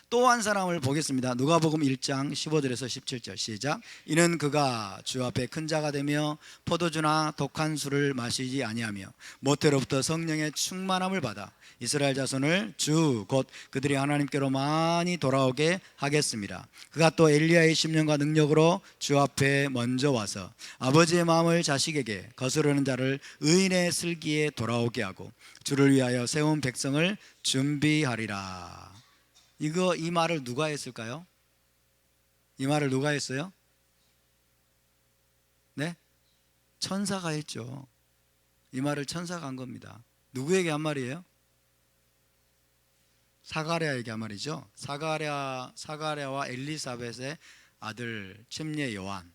또 한 사람을 보겠습니다. 누가복음 1장 15절에서 17절 시작. 이는 그가 주 앞에 큰 자가 되며 포도주나 독한 술을 마시지 아니하며 모태로부터 성령의 충만함을 받아 이스라엘 자손을 주 곧 그들이 하나님께로 많이 돌아오게 하겠습니다. 그가 또 엘리야의 심령과 능력으로 주 앞에 먼저 와서 아버지의 마음을 자식에게 거스르는 자를 의인의 슬기에 돌아오게 하고 주를 위하여 세운 백성을 준비하리라. 이 말을 누가 했을까요? 이 말을 누가 했어요? 네? 천사가 했죠. 이 말을 천사가 한 겁니다. 누구에게 한 말이에요? 사가랴에게 한 말이죠. 사가랴와 엘리사벳의 아들 침례 요한.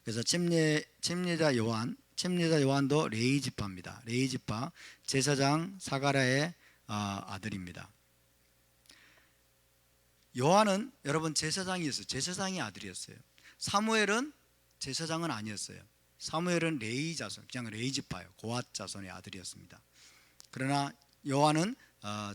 그래서 침례자 요한도 레위 지파입니다. 레위 지파 제사장 사가랴의 아들입니다. 요한은 여러분 제사장이었어요. 제사장의 아들이었어요. 사무엘은 제사장은 아니었어요. 사무엘은 레위 자손, 그냥 레위 지파요. 고앗 자손의 아들이었습니다. 그러나 요한은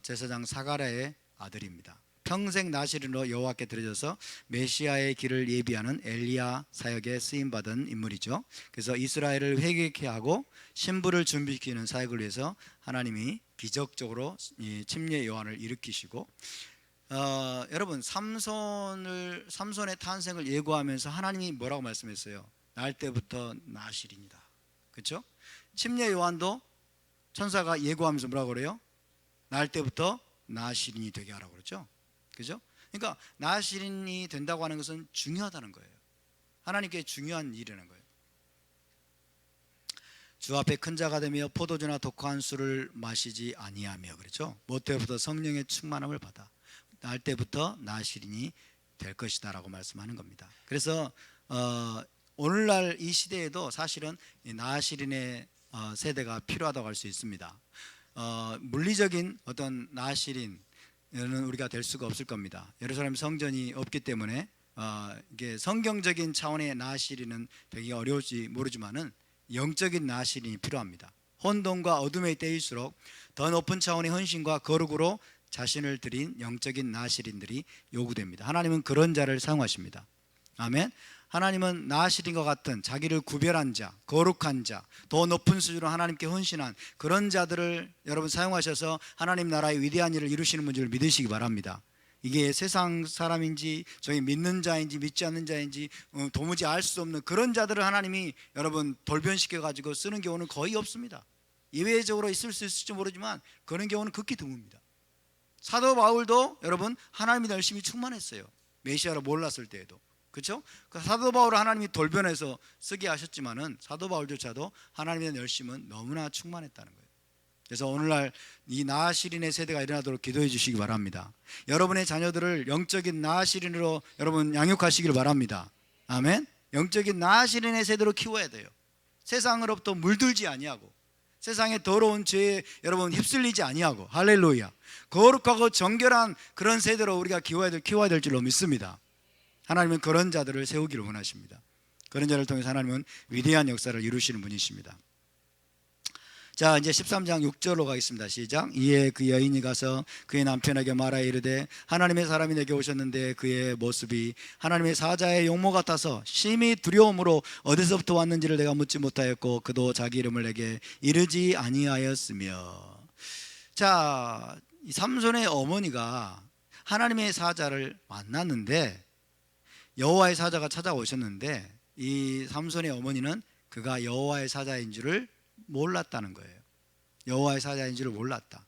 제사장 사가랴의 아들입니다. 평생 나실인으로 여호와께 드려져서 메시아의 길을 예비하는 엘리야 사역에 쓰임받은 인물이죠. 그래서 이스라엘을 회개케 하고 신부를 준비시키는 사역을 위해서 하나님이 기적적으로 이 침례 요한을 일으키시고, 여러분 삼손의 탄생을 예고하면서 하나님이 뭐라고 말씀했어요? 날 때부터 나실이니다. 그렇죠? 침례 요한도 천사가 예고하면서 뭐라고 그래요? 날 때부터 나실인이 되게 하라고 그러죠. 그죠? 그러니까 나실인이 된다고 하는 것은 중요하다는 거예요. 하나님께 중요한 일이라는 거예요. 주 앞에 큰 자가 되며 포도주나 독한 술을 마시지 아니하며, 그렇죠? 모태부터 성령의 충만함을 받아 날 때부터 나실인이 될 것이다 라고 말씀하는 겁니다. 그래서 오늘날 이 시대에도 사실은 이 나실인의 세대가 필요하다고 할 수 있습니다. 물리적인 어떤 나실인은 우리가 될 수가 없을 겁니다. 예루살렘 성전이 없기 때문에 이게 성경적인 차원의 나실인은 되게 어려울지 모르지만은 영적인 나실인이 필요합니다. 혼돈과 어둠의 때일수록 더 높은 차원의 헌신과 거룩으로 자신을 드린 영적인 나실인들이 요구됩니다. 하나님은 그런 자를 사용하십니다. 아멘. 하나님은 나실인과 같은 자기를 구별한 자, 거룩한 자, 더 높은 수준으로 하나님께 헌신한 그런 자들을 여러분 사용하셔서 하나님 나라의 위대한 일을 이루시는 분들을 믿으시기 바랍니다. 이게 세상 사람인지 저희 믿는 자인지 믿지 않는 자인지 도무지 알 수 없는 그런 자들을 하나님이 여러분 돌변시켜 가지고 쓰는 경우는 거의 없습니다. 예외적으로 있을 수 있을지 모르지만 그런 경우는 극히 드뭅니다. 사도 바울도 여러분 하나님이 열심히 충만했어요. 메시아를 몰랐을 때에도. 그렇죠? 사도 바울을 하나님이 돌변해서 쓰게 하셨지만은 사도 바울조차도 하나님의 열심은 너무나 충만했다는 거예요. 그래서 오늘날 이 나실인의 세대가 일어나도록 기도해 주시기 바랍니다. 여러분의 자녀들을 영적인 나실인으로 여러분 양육하시길 바랍니다. 아멘. 영적인 나실인의 세대로 키워야 돼요. 세상으로부터 물들지 아니하고 세상의 더러운 죄에 여러분 휩쓸리지 아니하고, 할렐루야, 거룩하고 정결한 그런 세대로 우리가 키워야 될 줄로 믿습니다. 하나님은 그런 자들을 세우기를 원하십니다. 그런 자를 통해서 하나님은 위대한 역사를 이루시는 분이십니다. 자, 이제 13장 6절로 가겠습니다. 시작. 이에 그 여인이 가서 그의 남편에게 말하여 이르되 하나님의 사람이 내게 오셨는데 그의 모습이 하나님의 사자의 용모 같아서 심히 두려움으로 어디서부터 왔는지를 내가 묻지 못하였고 그도 자기 이름을 내게 이르지 아니하였으며. 자, 이 삼손의 어머니가 하나님의 사자를 만났는데, 여호와의 사자가 찾아오셨는데 이 삼손의 어머니는 그가 여호와의 사자인 줄을 몰랐다는 거예요. 여호와의 사자인 줄을 몰랐다.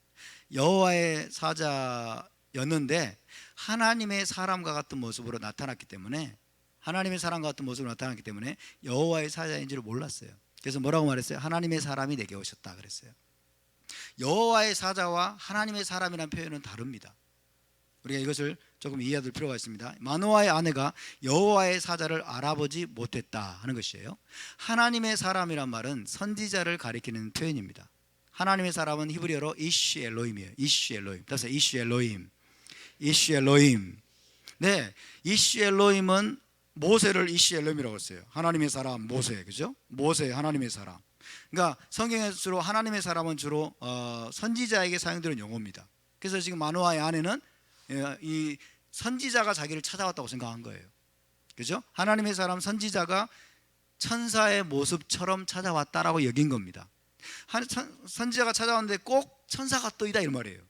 여호와의 사자였는데 하나님의 사람과 같은 모습으로 나타났기 때문에, 하나님의 사람과 같은 모습으로 나타났기 때문에 여호와의 사자인 줄을 몰랐어요. 그래서 뭐라고 말했어요? 하나님의 사람이 내게 오셨다 그랬어요. 여호와의 사자와 하나님의 사람이라는 표현은 다릅니다. 우리가 이것을 조금 이해할 필요가 있습니다. 마노아의 아내가 여호와의 사자를 알아보지 못했다 하는 것이에요. 하나님의 사람이란 말은 선지자를 가리키는 표현입니다. 하나님의 사람은 히브리어로 이쉬 엘로힘이에요. 이쉬 엘로힘. 따라서 이쉬 엘로힘. 이쉬 엘로힘. 네, 이쉬 엘로힘은 모세를 이쉬 엘로힘이라고 했어요. 하나님의 사람 모세, 그죠? 모세 하나님의 사람. 그러니까 성경에 주로 하나님의 사람은 주로 선지자에게 사용되는 용어입니다. 그래서 지금 마노아의 아내는 이 선지자가 자기를 찾아왔다고 생각한 거예요. 그죠? 하나님의 사람 선지자가 천사의 모습처럼 찾아왔다라고 여긴 겁니다. 선지자가 찾아왔는데 꼭 천사 같더이다 이런 말이에요.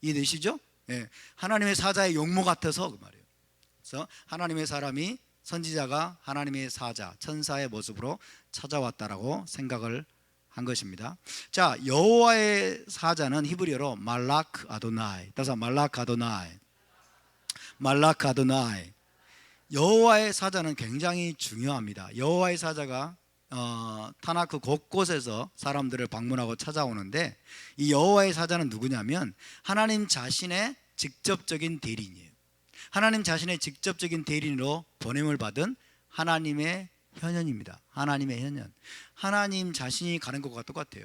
이해되시죠? 예, 하나님의 사자의 용모 같아서 그 말이에요. 그래서 하나님의 사람이 선지자가 하나님의 사자 천사의 모습으로 찾아왔다라고 생각을 한 것입니다. 자, 여호와의 사자는 히브리어로 말라크 아도나이. 따라서 말라크 아도나이. 말라크 아도나이. 여호와의 사자는 굉장히 중요합니다. 여호와의 사자가 타나크 곳곳에서 사람들을 방문하고 찾아오는데 이 여호와의 사자는 누구냐면 하나님 자신의 직접적인 대리인이에요. 하나님 자신의 직접적인 대리인으로 보냄을 받은 하나님의 현현입니다. 하나님의 현현. 하나님 자신이 가는 것과 똑같아요.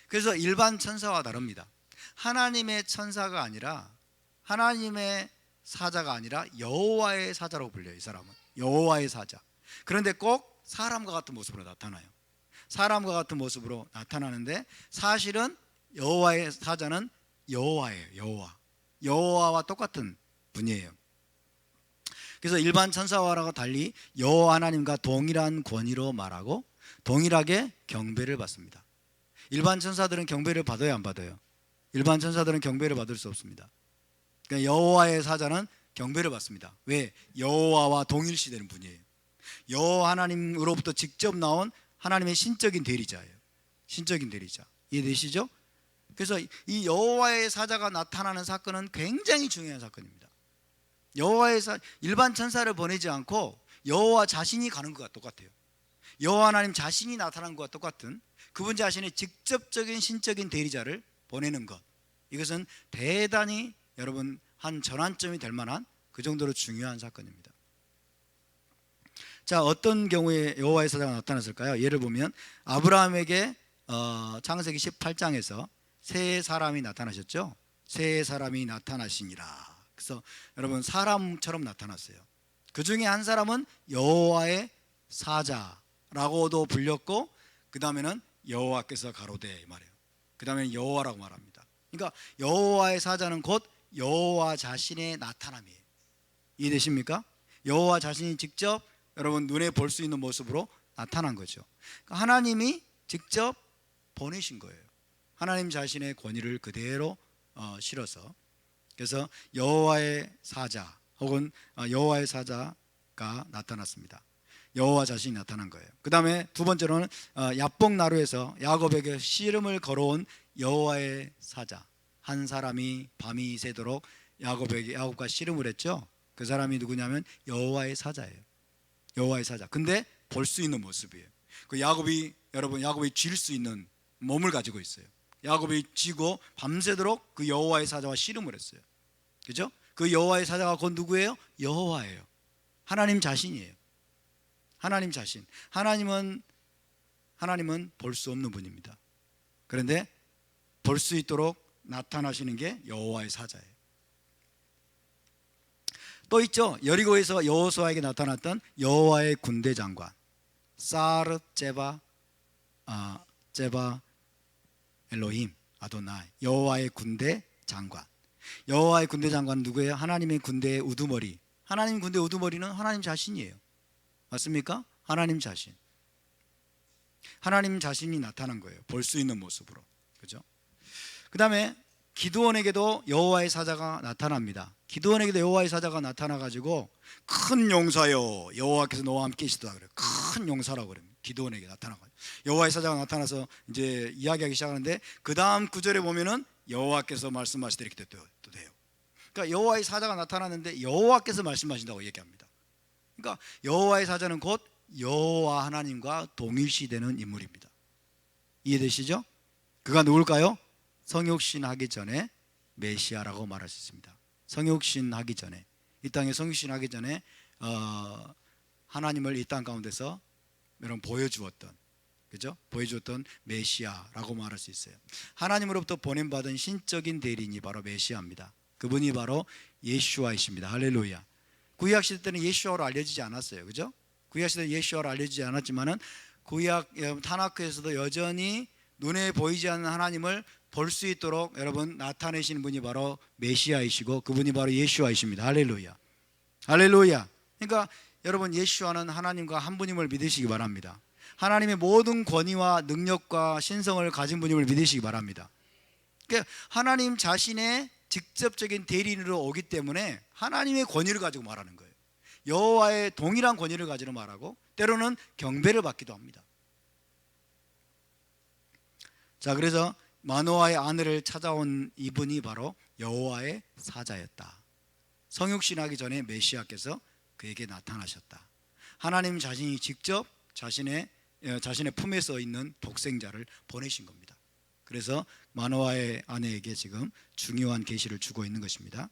그래서 일반 천사와 다릅니다. 하나님의 천사가 아니라 하나님의 사자가 아니라 여호와의 사자라고 불려요. 이 사람은 여호와의 사자. 그런데 꼭 사람과 같은 모습으로 나타나요. 사람과 같은 모습으로 나타나는데 사실은 여호와의 사자는 여호와예요. 여호와. 여호와와 똑같은 분이에요. 그래서 일반 천사와라고 달리 여호와 하나님과 동일한 권위로 말하고 동일하게 경배를 받습니다. 일반 천사들은 경배를 받아요, 안 받아요? 일반 천사들은 경배를 받을 수 없습니다. 그러니까 여호와의 사자는 경배를 받습니다. 왜? 여호와와 동일시되는 분이에요. 여호와 하나님으로부터 직접 나온 하나님의 신적인 대리자예요. 신적인 대리자. 이해되시죠? 그래서 이 여호와의 사자가 나타나는 사건은 굉장히 중요한 사건입니다. 여호와의 일반 천사를 보내지 않고 여호와 자신이 가는 것과 똑같아요. 여호와 하나님 자신이 나타난 것과 똑같은 그분 자신의 직접적인 신적인 대리자를 보내는 것, 이것은 대단히 여러분 한 전환점이 될 만한 그 정도로 중요한 사건입니다. 자, 어떤 경우에 여호와의 사자가 나타났을까요? 예를 보면 아브라함에게 창세기 18장에서 세 사람이 나타나셨죠. 세 사람이 나타나시니라. 그래서 여러분 사람처럼 나타났어요. 그 중에 한 사람은 여호와의 사자라고도 불렸고 그 다음에는 여호와께서 가로되 말이에요. 그 다음에는 여호와라고 말합니다. 그러니까 여호와의 사자는 곧 여호와 자신의 나타남이에요. 이해되십니까? 여호와 자신이 직접 여러분 눈에 볼 수 있는 모습으로 나타난 거죠. 그러니까 하나님이 직접 보내신 거예요. 하나님 자신의 권위를 그대로 실어서. 그래서 여호와의 사자 혹은 여호와의 사자가 나타났습니다. 여호와 자신이 나타난 거예요. 그 다음에 두 번째로는 야복 나루에서 야곱에게 씨름을 걸어온 여호와의 사자. 한 사람이 밤이 새도록 야곱과 씨름을 했죠. 그 사람이 누구냐면 여호와의 사자예요. 여호와의 사자. 근데 볼 수 있는 모습이에요. 그 야곱이 쥘 수 있는 몸을 가지고 있어요. 야곱이 쥐고 밤새도록 그 여호와의 사자와 씨름을 했어요. 그죠? 그 여호와의 사자가 곧 누구예요? 여호와예요. 하나님 자신이에요. 하나님 자신. 하나님은 볼 수 없는 분입니다. 그런데 볼 수 있도록 나타나시는 게 여호와의 사자예요. 또 있죠. 여리고에서 여호수아에게 나타났던 여호와의 군대 장관 사르 제바 엘로힘 아도나이. 여호와의 군대 장관. 여호와의 군대 장관은 누구예요? 하나님의 군대의 우두머리. 하나님 군대 우두머리는 하나님 자신이에요. 맞습니까? 하나님 자신. 하나님 자신이 나타난 거예요. 볼 수 있는 모습으로. 그죠? 그 다음에 기드온에게도 여호와의 사자가 나타납니다. 기드온에게도 여호와의 사자가 나타나가지고 큰 용사여 여호와께서 너와 함께 계시다 그래요. 큰 용사라고 그래요. 기드온에게 나타나가지고 여호와의 사자가 나타나서 이제 이야기하기 시작하는데 그 다음 구절에 보면은 여호와께서 말씀하시되 이렇게 또 돼요. 그러니까 여호와의 사자가 나타났는데 여호와께서 말씀하신다고 얘기합니다. 그러니까 여호와의 사자는 곧 여호와 하나님과 동일시되는 인물입니다. 이해되시죠? 그가 누굴까요? 성육신하기 전에 메시아라고 말할 수 있습니다. 성육신하기 전에, 이 땅에 성육신하기 전에 하나님을 이 땅 가운데서 여러분 보여주었던, 그죠? 보여주었던 메시아라고 말할 수 있어요. 하나님으로부터 보냄받은 신적인 대리인이 바로 메시아입니다. 그분이 바로 예슈아이십니다. 할렐루야. 구약 시대 때는 예슈아로 알려지지 않았어요, 그죠? 구약 시대 예슈아로 알려지지 않았지만은 구약 타나크에서도 여전히 눈에 보이지 않는 하나님을 볼 수 있도록 여러분 나타내시는 분이 바로 메시아이시고 그분이 바로 예슈아이십니다. 할렐루야. 할렐루야. 그러니까 여러분 예슈아는 하나님과 한 분임을 믿으시기 바랍니다. 하나님의 모든 권위와 능력과 신성을 가진 분임을 믿으시기 바랍니다. 그러니까 하나님 자신의 직접적인 대리인으로 오기 때문에 하나님의 권위를 가지고 말하는 거예요. 여호와의 동일한 권위를 가지고 말하고 때로는 경배를 받기도 합니다. 자, 그래서 마노아의 아내를 찾아온 이분이 바로 여호와의 사자였다. 성육신하기 전에 메시아께서 그에게 나타나셨다. 하나님 자신이 직접 자신의 품에 있는 독생자를 보내신 겁니다. 그래서 마노아의 아내에게 지금 중요한 계시를 주고 있는 것입니다.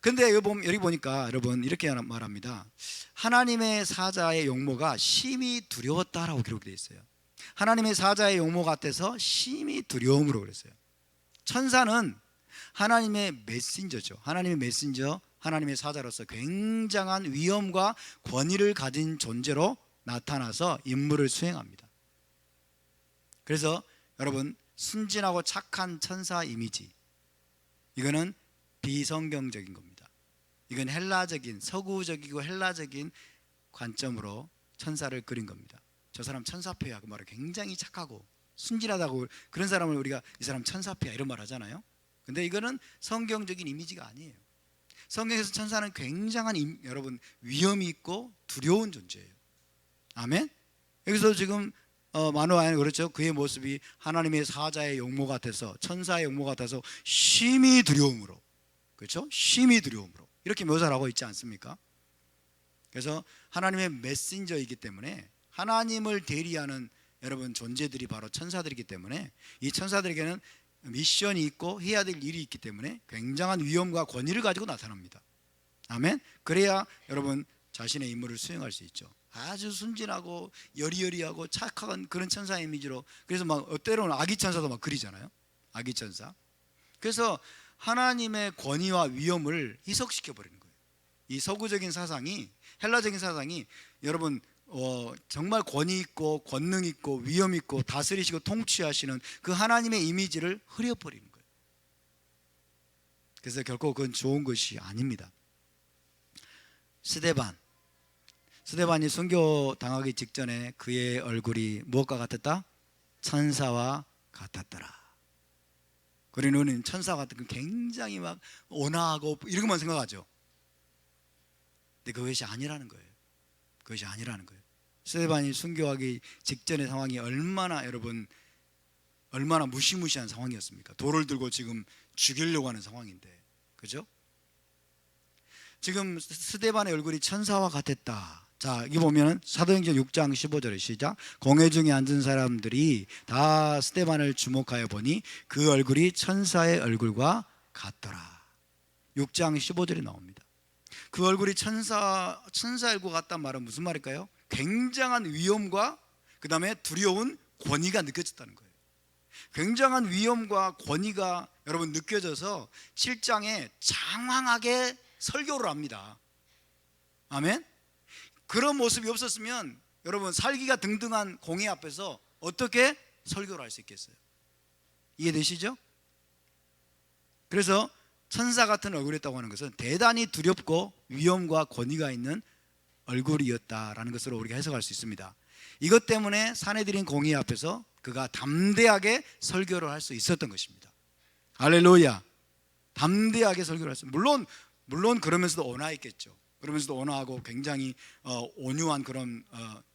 근데 여기 보니까 여러분 이렇게 말합니다. 하나님의 사자의 용모가 심히 두려웠다라고 기록되어 있어요. 하나님의 사자의 용모 같아서 심히 두려움으로 그랬어요. 천사는 하나님의 메신저죠. 하나님의 메신저, 하나님의 사자로서 굉장한 위엄과 권위를 가진 존재로 나타나서 임무를 수행합니다. 그래서 여러분 순진하고 착한 천사 이미지, 이거는 비성경적인 겁니다. 이건 헬라적인, 서구적이고 헬라적인 관점으로 천사를 그린 겁니다. 저 사람 천사패야 그 말을 굉장히 착하고 순진하다고, 그런 사람을 우리가 이 사람 천사패야 이런 말 하잖아요. 근데 이거는 성경적인 이미지가 아니에요. 성경에서 천사는 굉장한 여러분 위험이 있고 두려운 존재예요. 아멘. 여기서 지금 마노아는 그렇죠. 그의 모습이 하나님의 사자의 용모 같아서, 천사의 용모 같아서 심히 두려움으로, 그렇죠? 심히 두려움으로 이렇게 묘사를 하고 있지 않습니까? 그래서 하나님의 메신저이기 때문에 하나님을 대리하는 여러분 존재들이 바로 천사들이기 때문에 이 천사들에게는 미션이 있고 해야 될 일이 있기 때문에 굉장한 위엄과 권위를 가지고 나타납니다. 아멘. 그래야 여러분 자신의 임무를 수행할 수 있죠. 아주 순진하고 여리여리하고 착한 그런 천사 이미지로, 그래서 막 때로는 아기 천사도 막 그리잖아요. 아기 천사. 그래서 하나님의 권위와 위엄을 희석시켜 버리는 거예요. 이 서구적인 사상이, 헬라적인 사상이 여러분 정말 권위 있고 권능 있고 위엄 있고 다스리시고 통치하시는 그 하나님의 이미지를 흐려버리는 거예요. 그래서 결코 그건 좋은 것이 아닙니다. 스데반이 순교 당하기 직전에 그의 얼굴이 무엇과 같았다? 천사와 같았더라. 우리는 천사 같은 굉장히 막 온화하고 이런 것만 생각하죠. 근데 그것이 아니라는 거예요. 그것이 아니라는 거예요. 스데반이 순교하기 직전의 상황이 얼마나 무시무시한 상황이었습니까? 돌을 들고 지금 죽이려고 하는 상황인데, 그죠? 지금 스데반의 얼굴이 천사와 같았다. 자, 여기 보면 사도행전 6장 15절에 시작. 공회 중에 앉은 사람들이 다 스데반을 주목하여 보니 그 얼굴이 천사의 얼굴과 같더라. 6장 15절에 나옵니다. 그 얼굴이 천사 얼굴 같단 말은 무슨 말일까요? 굉장한 위엄과 그 다음에 두려운 권위가 느껴졌다는 거예요. 굉장한 위엄과 권위가 여러분 느껴져서 7장에 장황하게 설교를 합니다. 아멘. 그런 모습이 없었으면 여러분 살기가 등등한 공회 앞에서 어떻게 설교를 할 수 있겠어요? 이해되시죠? 그래서 천사 같은 얼굴이었다고 하는 것은 대단히 두렵고 위엄과 권위가 있는 얼굴이었다라는 것으로 우리가 해석할 수 있습니다. 이것 때문에 사내들인 공회 앞에서 그가 담대하게 설교를 할 수 있었던 것입니다. 할렐루야. 담대하게 설교를 했어요. 물론 그러면서도 온화했겠죠. 그러면서도 온화하고 굉장히 온유한 그런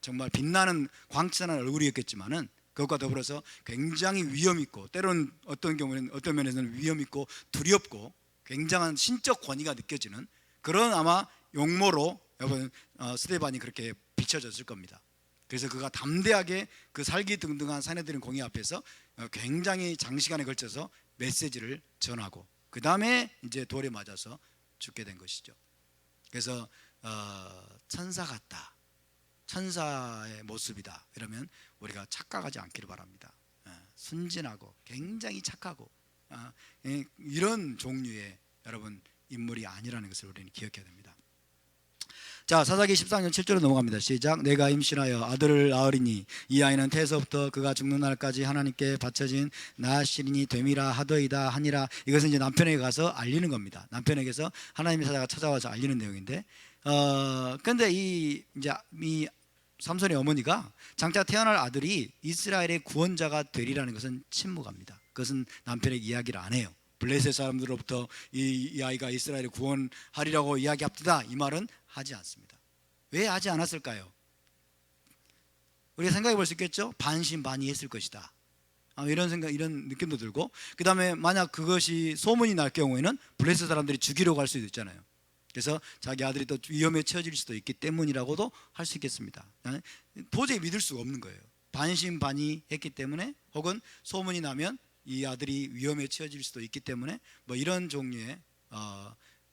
정말 빛나는 광채나는 얼굴이었겠지만은 그것과 더불어서 굉장히 위험 있고, 때로는 어떤 경우에는 어떤 면에서는 위험 있고 두렵고 굉장한 신적 권위가 느껴지는 그런 아마 용모로 여러분 스데반이 그렇게 비춰졌을 겁니다. 그래서 그가 담대하게 그 살기등등한 사내들인 공회 앞에서 굉장히 장시간에 걸쳐서 메시지를 전하고 그 다음에 이제 돌에 맞아서 죽게 된 것이죠. 그래서 천사 같다, 천사의 모습이다 이러면 우리가 착각하지 않기를 바랍니다. 순진하고 굉장히 착하고 이런 종류의 여러분 인물이 아니라는 것을 우리는 기억해야 됩니다. 자, 사사기 14장 7절로 넘어갑니다. 시작. 내가 임신하여 아들을 낳으리니 이 아이는 태에서부터 그가 죽는 날까지 하나님께 바쳐진 나실인이 됨이라 하더이다 하니라. 이것은 이제 남편에게 가서 알리는 겁니다. 남편에게서 하나님의 사자가 찾아와서 알리는 내용인데, 근데 이 삼손의 어머니가 장차 태어날 아들이 이스라엘의 구원자가 되리라는 것은 침묵합니다. 그것은 남편에게 이야기를 안 해요. 블레셋 사람들로부터 이 아이가 이스라엘을 구원하리라고 이야기합니다, 이 말은 하지 않습니다. 왜 하지 않았을까요? 우리가 생각해 볼 수 있겠죠. 반신반의했을 것이다, 이런 생각, 이런 느낌도 들고, 그 다음에 만약 그것이 소문이 날 경우에는 블레셋 사람들이 죽이려고 할 수도 있잖아요. 그래서 자기 아들이 또 위험에 처해질 수도 있기 때문이라고도 할 수 있겠습니다. 도저히 믿을 수가 없는 거예요. 반신반의했기 때문에, 혹은 소문이 나면 이 아들이 위험에 처해질 수도 있기 때문에, 뭐 이런 종류의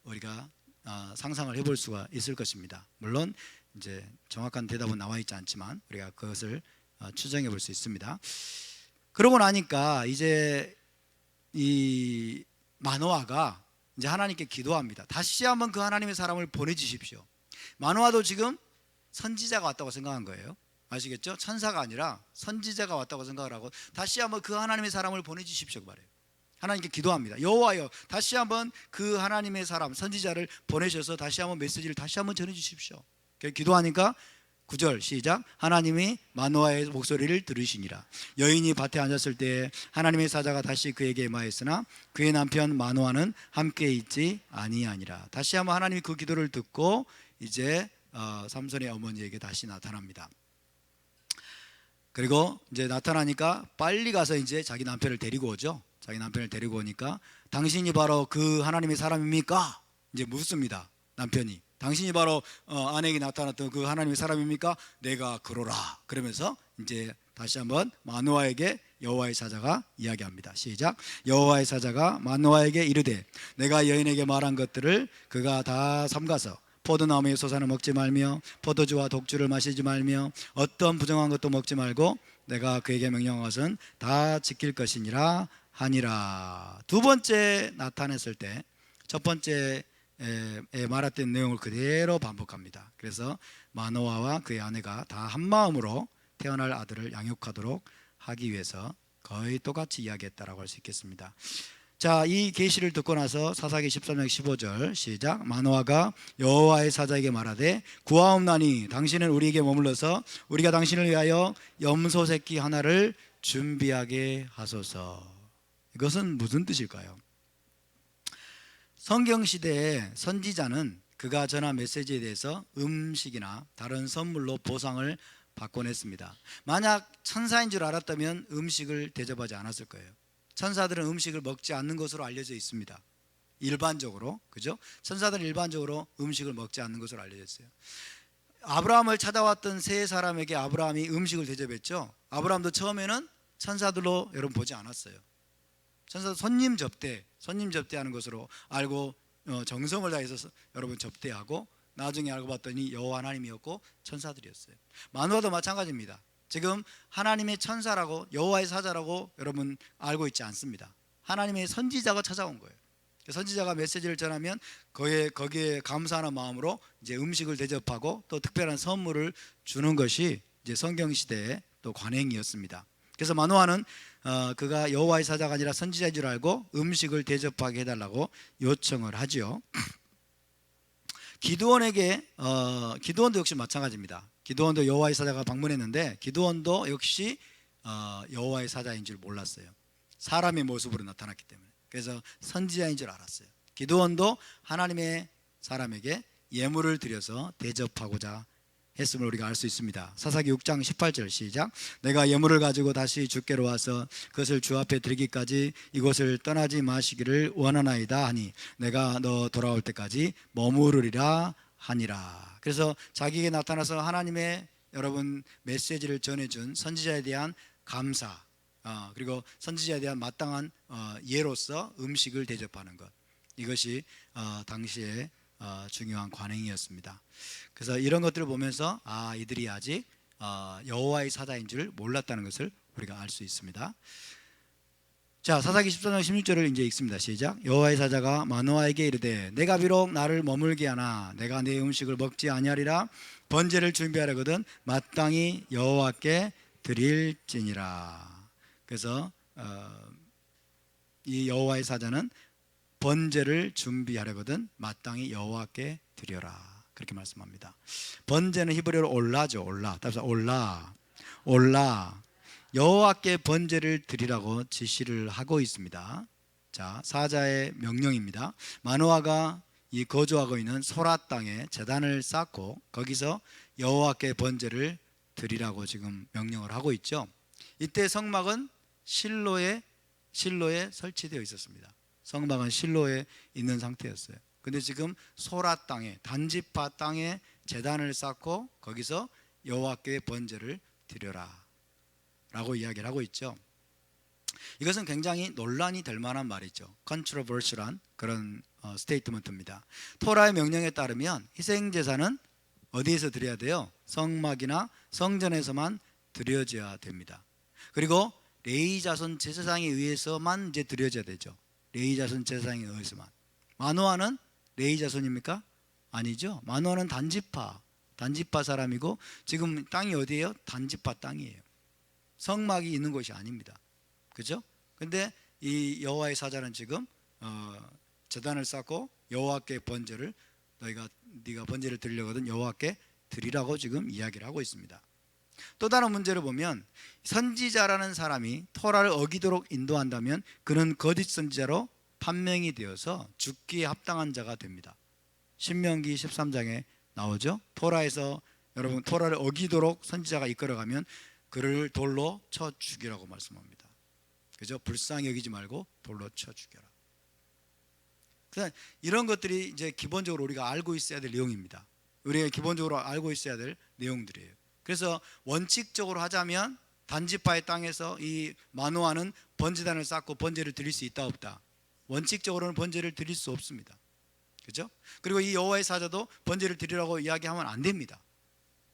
우리가 상상을 해볼 수가 있을 것입니다. 물론 이제 정확한 대답은 나와 있지 않지만 우리가 그것을 추정해 볼 수 있습니다. 그러고 나니까 이제 이 마노아가 이제 하나님께 기도합니다. 다시 한번 그 하나님의 사람을 보내주십시오. 마노아도 지금 선지자가 왔다고 생각한 거예요. 아시겠죠? 천사가 아니라 선지자가 왔다고 생각을 하고 다시 한번 그 하나님의 사람을 보내주십시오 그 말이에요. 하나님께 기도합니다. 여호와여, 다시 한번 그 하나님의 사람 선지자를 보내셔서 다시 한번 메시지를 다시 한번 전해주십시오. 기도하니까 9절 시작. 하나님이 마노아의 목소리를 들으시니라. 여인이 밭에 앉았을 때 하나님의 사자가 다시 그에게 임하였으나 그의 남편 마노아는 함께 있지 아니하니라. 다시 한번 하나님이 그 기도를 듣고 이제 삼손의 어머니에게 다시 나타납니다. 그리고 이제 나타나니까 빨리 가서 이제 자기 남편을 데리고 오죠. 자기 남편을 데리고 오니까 당신이 바로 그 하나님의 사람입니까? 이제 묻습니다. 남편이 당신이 바로 아내에게 나타났던 그 하나님의 사람입니까? 내가 그러라. 그러면서 이제 다시 한번 마노아에게 여호와의 사자가 이야기합니다. 시작. 여호와의 사자가 마노아에게 이르되 내가 여인에게 말한 것들을 그가 다 삼가서 포도나무의 소산을 먹지 말며 포도주와 독주를 마시지 말며 어떤 부정한 것도 먹지 말고 내가 그에게 명령한 것은 다 지킬 것이니라 하니라. 두 번째 나타냈을 때 첫 번째 말했던 내용을 그대로 반복합니다. 그래서 마노아와 그의 아내가 다 한마음으로 태어날 아들을 양육하도록 하기 위해서 거의 똑같이 이야기했다라고 할 수 있겠습니다. 자, 이 계시를 듣고 나서 사사기 13장 15절 시작. 마노아가 여호와의 사자에게 말하되 구하옵나니 당신은 우리에게 머물러서 우리가 당신을 위하여 염소 새끼 하나를 준비하게 하소서. 이것은 무슨 뜻일까요? 성경시대의 선지자는 그가 전한 메시지에 대해서 음식이나 다른 선물로 보상을 받곤 했습니다. 만약 천사인 줄 알았다면 음식을 대접하지 않았을 거예요. 천사들은 음식을 먹지 않는 것으로 알려져 있습니다. 일반적으로, 그죠? 천사들은 일반적으로 음식을 먹지 않는 것으로 알려져 있어요. 아브라함을 찾아왔던 세 사람에게 아브라함이 음식을 대접했죠. 아브라함도 처음에는 천사들로 여러분 보지 않았어요. 천사도 손님 접대하는 것으로 알고 정성을 다해서 여러분 접대하고 나중에 알고 봤더니 여호와 하나님이었고 천사들이었어요. 마노아도 마찬가지입니다. 지금 하나님의 천사라고 여호와의 사자라고 여러분 알고 있지 않습니다. 하나님의 선지자가 찾아온 거예요. 선지자가 메시지를 전하면 거기에 감사하는 마음으로 이제 음식을 대접하고 또 특별한 선물을 주는 것이 이제 성경 시대의 또 관행이었습니다. 그래서 마노아는 그가 여호와의 사자가 아니라 선지자인 줄 알고 음식을 대접하게 해달라고 요청을 하죠. 기드온도 역시 마찬가지입니다. 기드온도 여호와의 사자가 방문했는데 기드온도 역시 여호와의 사자인 줄 몰랐어요. 사람의 모습으로 나타났기 때문에. 그래서 선지자인 줄 알았어요. 기드온도 하나님의 사람에게 예물을 드려서 대접하고자 했음을 우리가 알 수 있습니다. 사사기 6장 18절 시작. 내가 예물을 가지고 다시 주께로 와서 그것을 주 앞에 드리기까지 이곳을 떠나지 마시기를 원하나이다 하니 내가 너 돌아올 때까지 머무르리라 하니라. 그래서 자기에게 나타나서 하나님의 여러분 메시지를 전해준 선지자에 대한 감사, 그리고 선지자에 대한 마땅한 예로서 음식을 대접하는 것, 이것이 당시에 중요한 관행이었습니다. 그래서 이런 것들을 보면서 이들이 아직 여호와의 사자인 줄 몰랐다는 것을 우리가 알 수 있습니다. 자, 사사기 14장 16절을 이제 읽습니다. 시작. 여호와의 사자가 마노아에게 이르되 내가 비록 나를 머물게 하나 내가 내 음식을 먹지 아니하리라. 번제를 준비하려거든 마땅히 여호와께 드릴지니라. 그래서 이 여호와의 사자는 번제를 준비하려거든 마땅히 여호와께 드려라, 그렇게 말씀합니다. 번제는 히브리어로 올라죠. 올라. 따라서 올라 여호와께 번제를 드리라고 지시를 하고 있습니다. 자, 사자의 명령입니다. 마노아가 이 거주하고 있는 소라 땅에 제단을 쌓고 거기서 여호와께 번제를 드리라고 지금 명령을 하고 있죠. 이때 성막은 실로에 설치되어 있었습니다. 성막은 실로에 있는 상태였어요. 근데 지금 소라 땅에, 단지파 땅에 제단을 쌓고 거기서 여호와께 번제를 드려라 라고 이야기를 하고 있죠. 이것은 굉장히 논란이 될 만한 말이죠. controversial한 그런 스테이트먼트입니다. 토라의 명령에 따르면 희생제사는 어디에서 드려야 돼요? 성막이나 성전에서만 드려져야 됩니다. 그리고 레위 자손 제사장에 의해서만 이제 드려져야 되죠. 레위 자손 제사장에 의해서만. 마노아는 레위 자손입니까? 아니죠. 마노아는 단지파 사람이고 지금 땅이 어디예요? 단지파 땅이에요. 성막이 있는 곳이 아닙니다. 그죠? 근데 이 여호와의 사자는 지금 제단을 쌓고 여호와께 번제를 네가 번제를 드리려거든 여호와께 드리라고 지금 이야기를 하고 있습니다. 또 다른 문제를 보면 선지자라는 사람이 토라를 어기도록 인도한다면 그는 거짓 선지자로 판명이 되어서 죽기에 합당한 자가 됩니다. 신명기 13장에 나오죠. 토라에서 여러분 토라를 어기도록 선지자가 이끌어가면 그를 돌로 쳐 죽이라고 말씀합니다. 그죠? 불쌍히 여기지 말고 돌로 쳐 죽여라. 그래서 이런 것들이 이제 기본적으로 우리가 알고 있어야 될 내용입니다. 우리가 기본적으로 알고 있어야 될 내용들이에요. 그래서 원칙적으로 하자면 단지파의 땅에서 이 마노아는 번제단을 쌓고 번제를 드릴 수 있다 없다? 원칙적으로는 번제를 드릴 수 없습니다. 그죠? 그리고 이 여호와의 사자도 번제를 드리라고 이야기하면 안 됩니다.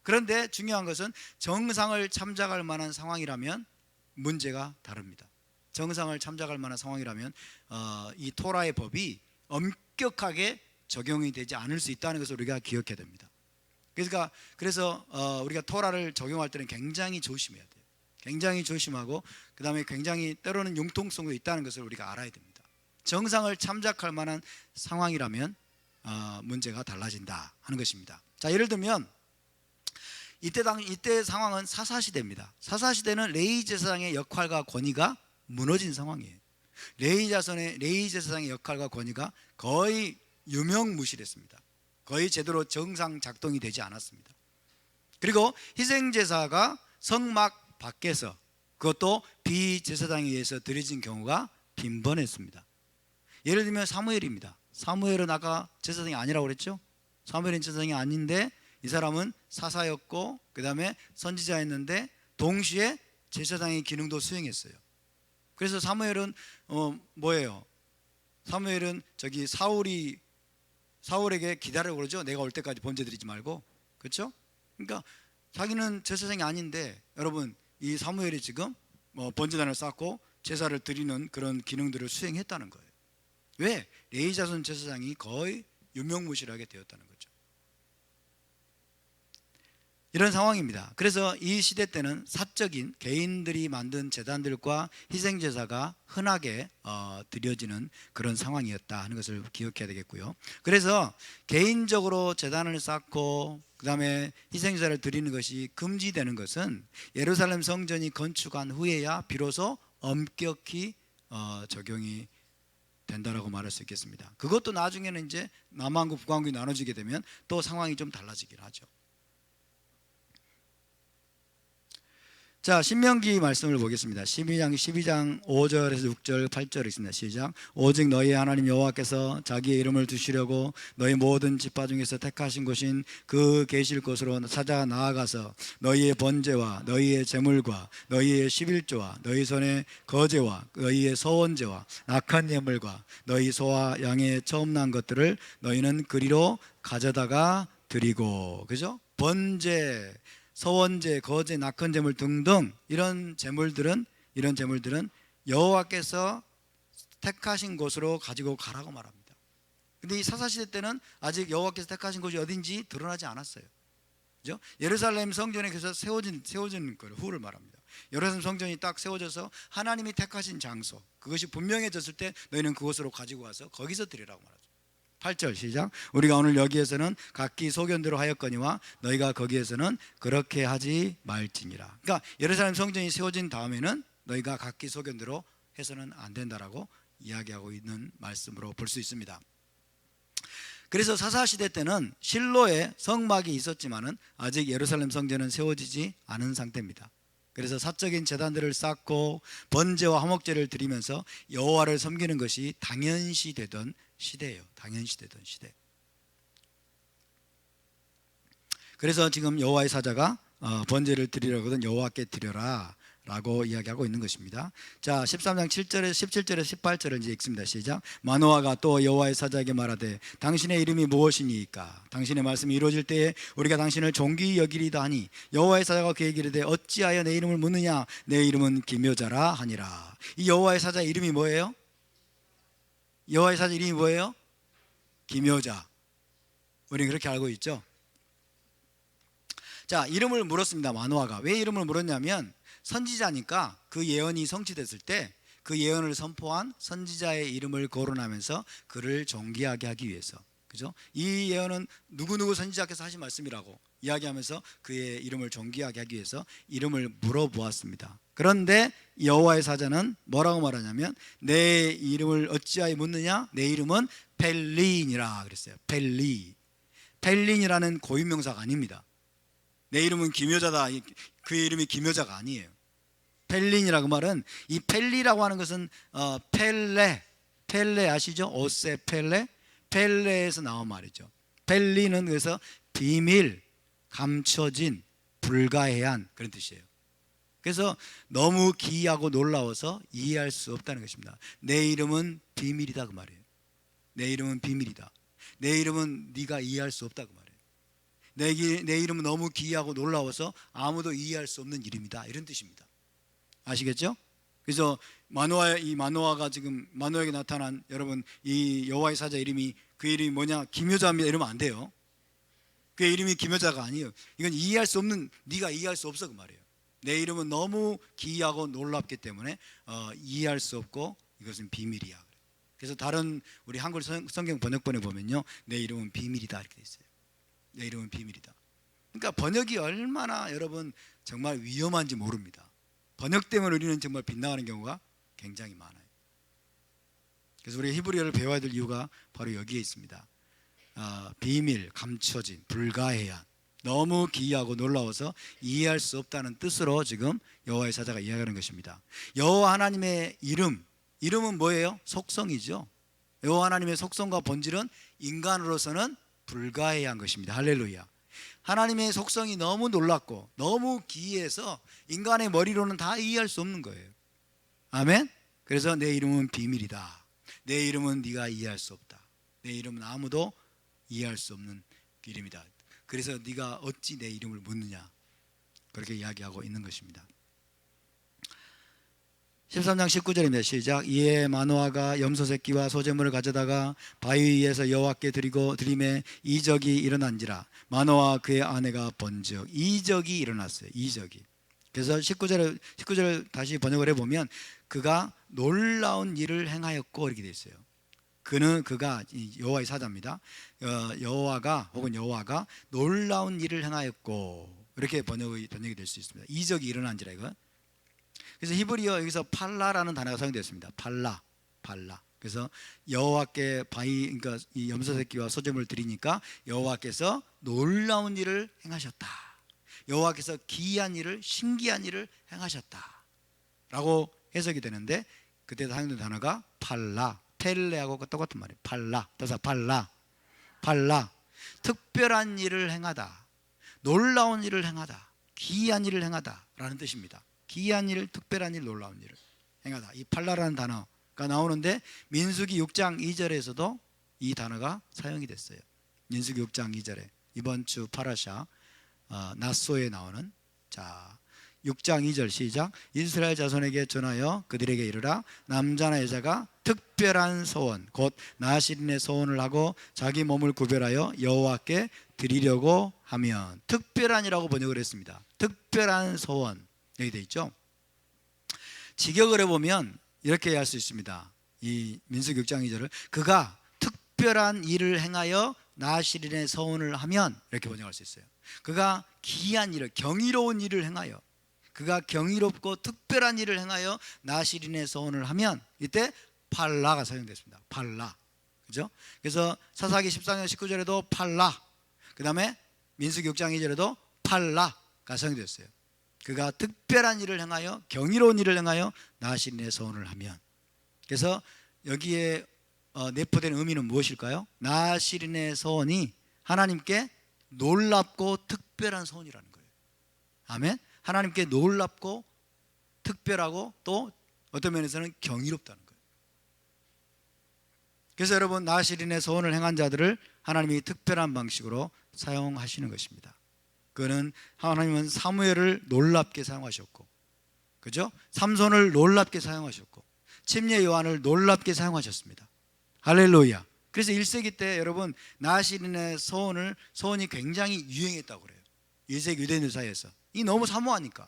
그런데 중요한 것은 정상을 참작할 만한 상황이라면 문제가 다릅니다. 정상을 참작할 만한 상황이라면 이 토라의 법이 엄격하게 적용이 되지 않을 수 있다는 것을 우리가 기억해야 됩니다. 그래서 우리가 토라를 적용할 때는 굉장히 조심해야 돼요. 굉장히 조심하고 그 다음에 굉장히 때로는 융통성도 있다는 것을 우리가 알아야 됩니다. 정상을 참작할 만한 상황이라면 문제가 달라진다 하는 것입니다. 자, 예를 들면 이때 상황은 사사시대입니다. 사사시대는 레위 제사장의 역할과 권위가 무너진 상황이에요. 레위 제사장의 역할과 권위가 거의 유명무실했습니다. 거의 제대로 정상 작동이 되지 않았습니다. 그리고 희생제사가 성막 밖에서 그것도 비제사장에 의해서 드려진 경우가 빈번했습니다. 예를 들면 사무엘입니다. 사무엘은 아까 제사장이 아니라고 그랬죠. 사무엘은 제사장이 아닌데 이 사람은 사사였고 그 다음에 선지자였는데 동시에 제사장의 기능도 수행했어요. 그래서 사무엘은 뭐예요? 사무엘은 사울에게 기다리라고 그러죠. 내가 올 때까지 번제 드리지 말고. 그렇죠? 그러니까 자기는 제사장이 아닌데 여러분 이 사무엘이 지금 번제단을 쌓고 제사를 드리는 그런 기능들을 수행했다는 거예요. 왜? 레위 자손 제사장이 거의 유명무실하게 되었다는 거죠. 이런 상황입니다. 그래서 이 시대 때는 사적인 개인들이 만든 제단들과 희생제사가 흔하게 드려지는 그런 상황이었다 하는 것을 기억해야 되겠고요. 그래서 개인적으로 제단을 쌓고 그 다음에 희생제사를 드리는 것이 금지되는 것은 예루살렘 성전이 건축한 후에야 비로소 엄격히 적용이 된다라고 말할 수 있겠습니다. 그것도 나중에는 이제 남왕국 북왕국이 나눠지게 되면 또 상황이 좀 달라지긴 하죠. 자, 신명기 말씀을 보겠습니다. 12장 5절에서 6절 8절 있습니다. 시작. 오직 너희 하나님 여호와께서 자기의 이름을 두시려고 너희 모든 지파 중에서 택하신 곳인 그 계실 곳으로 찾아 나아가서 너희의 번제와 너희의 제물과 너희의 11조와 너희 손의 거제와 너희의 서원제와 낙한 예물과 너희 소와 양의 처음 난 것들을 너희는 그리로 가져다가 드리고, 그죠? 번제, 서원제, 거제, 낙헌 제물 등등 이런 제물들은 여호와께서 택하신 곳으로 가지고 가라고 말합니다. 근데 이 사사시대 때는 아직 여호와께서 택하신 곳이 어딘지 드러나지 않았어요. 그죠? 예루살렘 성전에 계속 세워진 걸 후를 말합니다. 예루살렘 성전이 딱 세워져서 하나님이 택하신 장소, 그것이 분명해졌을 때 너희는 그곳으로 가지고 와서 거기서 드리라고 말하죠. 8절 시작. 우리가 오늘 여기에서는 각기 소견대로 하였거니와 너희가 거기에서는 그렇게 하지 말지니라. 그러니까 예루살렘 성전이 세워진 다음에는 너희가 각기 소견대로 해서는 안 된다라고 이야기하고 있는 말씀으로 볼 수 있습니다. 그래서 사사시대 때는 실로에 성막이 있었지만은 아직 예루살렘 성전은 세워지지 않은 상태입니다. 그래서 사적인 제단들을 쌓고 번제와 화목제를 드리면서 여호와를 섬기는 것이 당연시 되던 시대예요. 당연시 되던 시대. 그래서 지금 여호와의 사자가 번제를 드리려거든 여호와께 드려라 라고 이야기하고 있는 것입니다. 자, 13장 7절에서 17절에서 18절을 이제 읽습니다. 시작. 마노아가 또 여호와의 사자에게 말하되 당신의 이름이 무엇이니까? 당신의 말씀이 이루어질 때에 우리가 당신을 존귀히 여기리다 하니 여호와의 사자가 그에게 이르되 어찌하여 내 이름을 묻느냐? 내 이름은 기묘자라 하니라. 이 여호와의 사자의 이름이 뭐예요? 여호와의 사자 이름이 뭐예요? 기묘자. 우리는 그렇게 알고 있죠. 자, 이름을 물었습니다. 마노아가. 왜 이름을 물었냐면 선지자니까 그 예언이 성취됐을 때 그 예언을 선포한 선지자의 이름을 거론하면서 그를 존귀하게 하기 위해서, 그죠? 이 예언은 누구누구 선지자께서 하신 말씀이라고 이야기하면서 그의 이름을 존귀하게 하기 위해서 이름을 물어보았습니다. 그런데 여호와의 사자는 뭐라고 말하냐면 내 이름을 어찌하여 묻느냐? 내 이름은 펠린이라 그랬어요. 펠린이라는 고유명사가 아닙니다. 내 이름은 기묘자다, 그의 이름이 기묘자가 아니에요. 펠린이라고 말은, 이 펠리라고 하는 것은 펠레 아시죠? 오세 펠레에서 나온 말이죠. 펠리는 그래서 비밀, 감춰진, 불가해한 그런 뜻이에요. 그래서 너무 기이하고 놀라워서 이해할 수 없다는 것입니다. 내 이름은 비밀이다 그 말이에요. 내 이름은 비밀이다. 내 이름은 네가 이해할 수 없다 그 말이에요. 내 이름은 너무 기이하고 놀라워서 아무도 이해할 수 없는 이름이다, 이런 뜻입니다. 아시겠죠? 그래서 마노아가 지금 마노아에게 나타난 여러분 이 여호와의 사자 이름이, 그 이름이 뭐냐? 기묘자입니다 이러면 안 돼요. 그의 이름이 기묘자가 아니에요. 이건 이해할 수 없는, 네가 이해할 수 없어 그 말이에요. 내 이름은 너무 기이하고 놀랍기 때문에 이해할 수 없고 이것은 비밀이야. 그래서 다른 우리 한글 성경 번역본에 보면요, 내 이름은 비밀이다 이렇게 돼 있어요. 내 이름은 비밀이다. 그러니까 번역이 얼마나 여러분 정말 위험한지 모릅니다. 번역 때문에 우리는 정말 빗나가는 경우가 굉장히 많아요. 그래서 우리 히브리어를 배워야 될 이유가 바로 여기에 있습니다. 비밀, 감춰진, 불가해한, 너무 기이하고 놀라워서 이해할 수 없다는 뜻으로 지금 여호와의 사자가 이야기하는 것입니다. 여호와 하나님의 이름은 뭐예요? 속성이죠. 여호와 하나님의 속성과 본질은 인간으로서는 불가해한 것입니다. 할렐루야. 하나님의 속성이 너무 놀랍고 너무 기이해서 인간의 머리로는 다 이해할 수 없는 거예요. 아멘. 그래서 내 이름은 비밀이다. 내 이름은 네가 이해할 수 없다. 내 이름은 아무도 이해할 수 없는 이름이다. 그래서 네가 어찌 내 이름을 묻느냐, 그렇게 이야기하고 있는 것입니다. 13장 19절입니다. 시작. 이에 마노아가 염소 새끼와 소제물을 가져다가 바위 위에서 여호와께 드림에 이적이 일어난지라. 마노아와 그의 아내가 본즉 이적이 일어났어요. 이적이. 그래서 19절을 다시 번역을 해보면 그가 놀라운 일을 행하였고 이렇게 되어 있어요. 그가 여호와의 사자입니다. 여호와가 놀라운 일을 행하였고 이렇게 번역이 될 수 있습니다. 이적이 일어난지라 이거. 그래서 히브리어 여기서 팔라라는 단어가 사용되었습니다. 팔라. 그래서 여호와께 그러니까 이 염소 새끼와 소제물을 드리니까 여호와께서 놀라운 일을 행하셨다. 여호와께서 기이한 일을, 신기한 일을 행하셨다 라고 해석이 되는데, 그때 사용된 단어가 팔라, 펠레하고 똑같은 말이에요. 팔라, 그래서 팔라, 특별한 일을 행하다, 놀라운 일을 행하다, 기이한 일을 행하다 라는 뜻입니다. 기이한 일, 특별한 일, 놀라운 일을 행하다, 이 팔라라는 단어가 나오는데 민수기 6장 2절에서도 이 단어가 사용이 됐어요. 민수기 6장 2절에 이번 주 파라샤 나소에 나오는, 자 6장 2절 시작. 이스라엘 자손에게 전하여 그들에게 이르라, 남자나 여자가 특별한 소원 곧 나실인의 소원을 하고 자기 몸을 구별하여 여호와께 드리려고 하면, 특별한이라고 번역을 했습니다. 특별한 소원, 여기 돼 있죠. 직역을 해보면 이렇게 할 수 있습니다. 이 민수기 6장 2절을 그가 특별한 일을 행하여 나실인의 소원을 하면, 이렇게 번역할 수 있어요. 그가 기이한 일을, 경이로운 일을 행하여, 그가 경이롭고 특별한 일을 행하여 나실인의 소원을 하면, 이때 팔라가 사용됐습니다. 팔라, 그죠? 그래서 사사기 14장 19절에도 팔라, 그 다음에 민수기 6장 2절에도 팔라가 사용됐어요. 그가 특별한 일을 행하여, 경이로운 일을 행하여 나실인의 소원을 하면. 그래서 여기에 내포된 의미는 무엇일까요? 나실인의 소원이 하나님께 놀랍고 특별한 소원이라는 거예요. 아멘. 하나님께 놀랍고 특별하고 또 어떤 면에서는 경이롭다는 거예요. 그래서 여러분, 나실인의 소원을 행한 자들을 하나님이 특별한 방식으로 사용하시는 것입니다. 그는 하나님은 사무엘을 놀랍게 사용하셨고, 그죠? 삼손을 놀랍게 사용하셨고, 침례 요한을 놀랍게 사용하셨습니다. 할렐루야. 그래서 1세기 때 여러분, 나실인의 소원이 굉장히 유행했다고 그래요. 1세기 유대인들 사이에서. 이 너무 사모하니까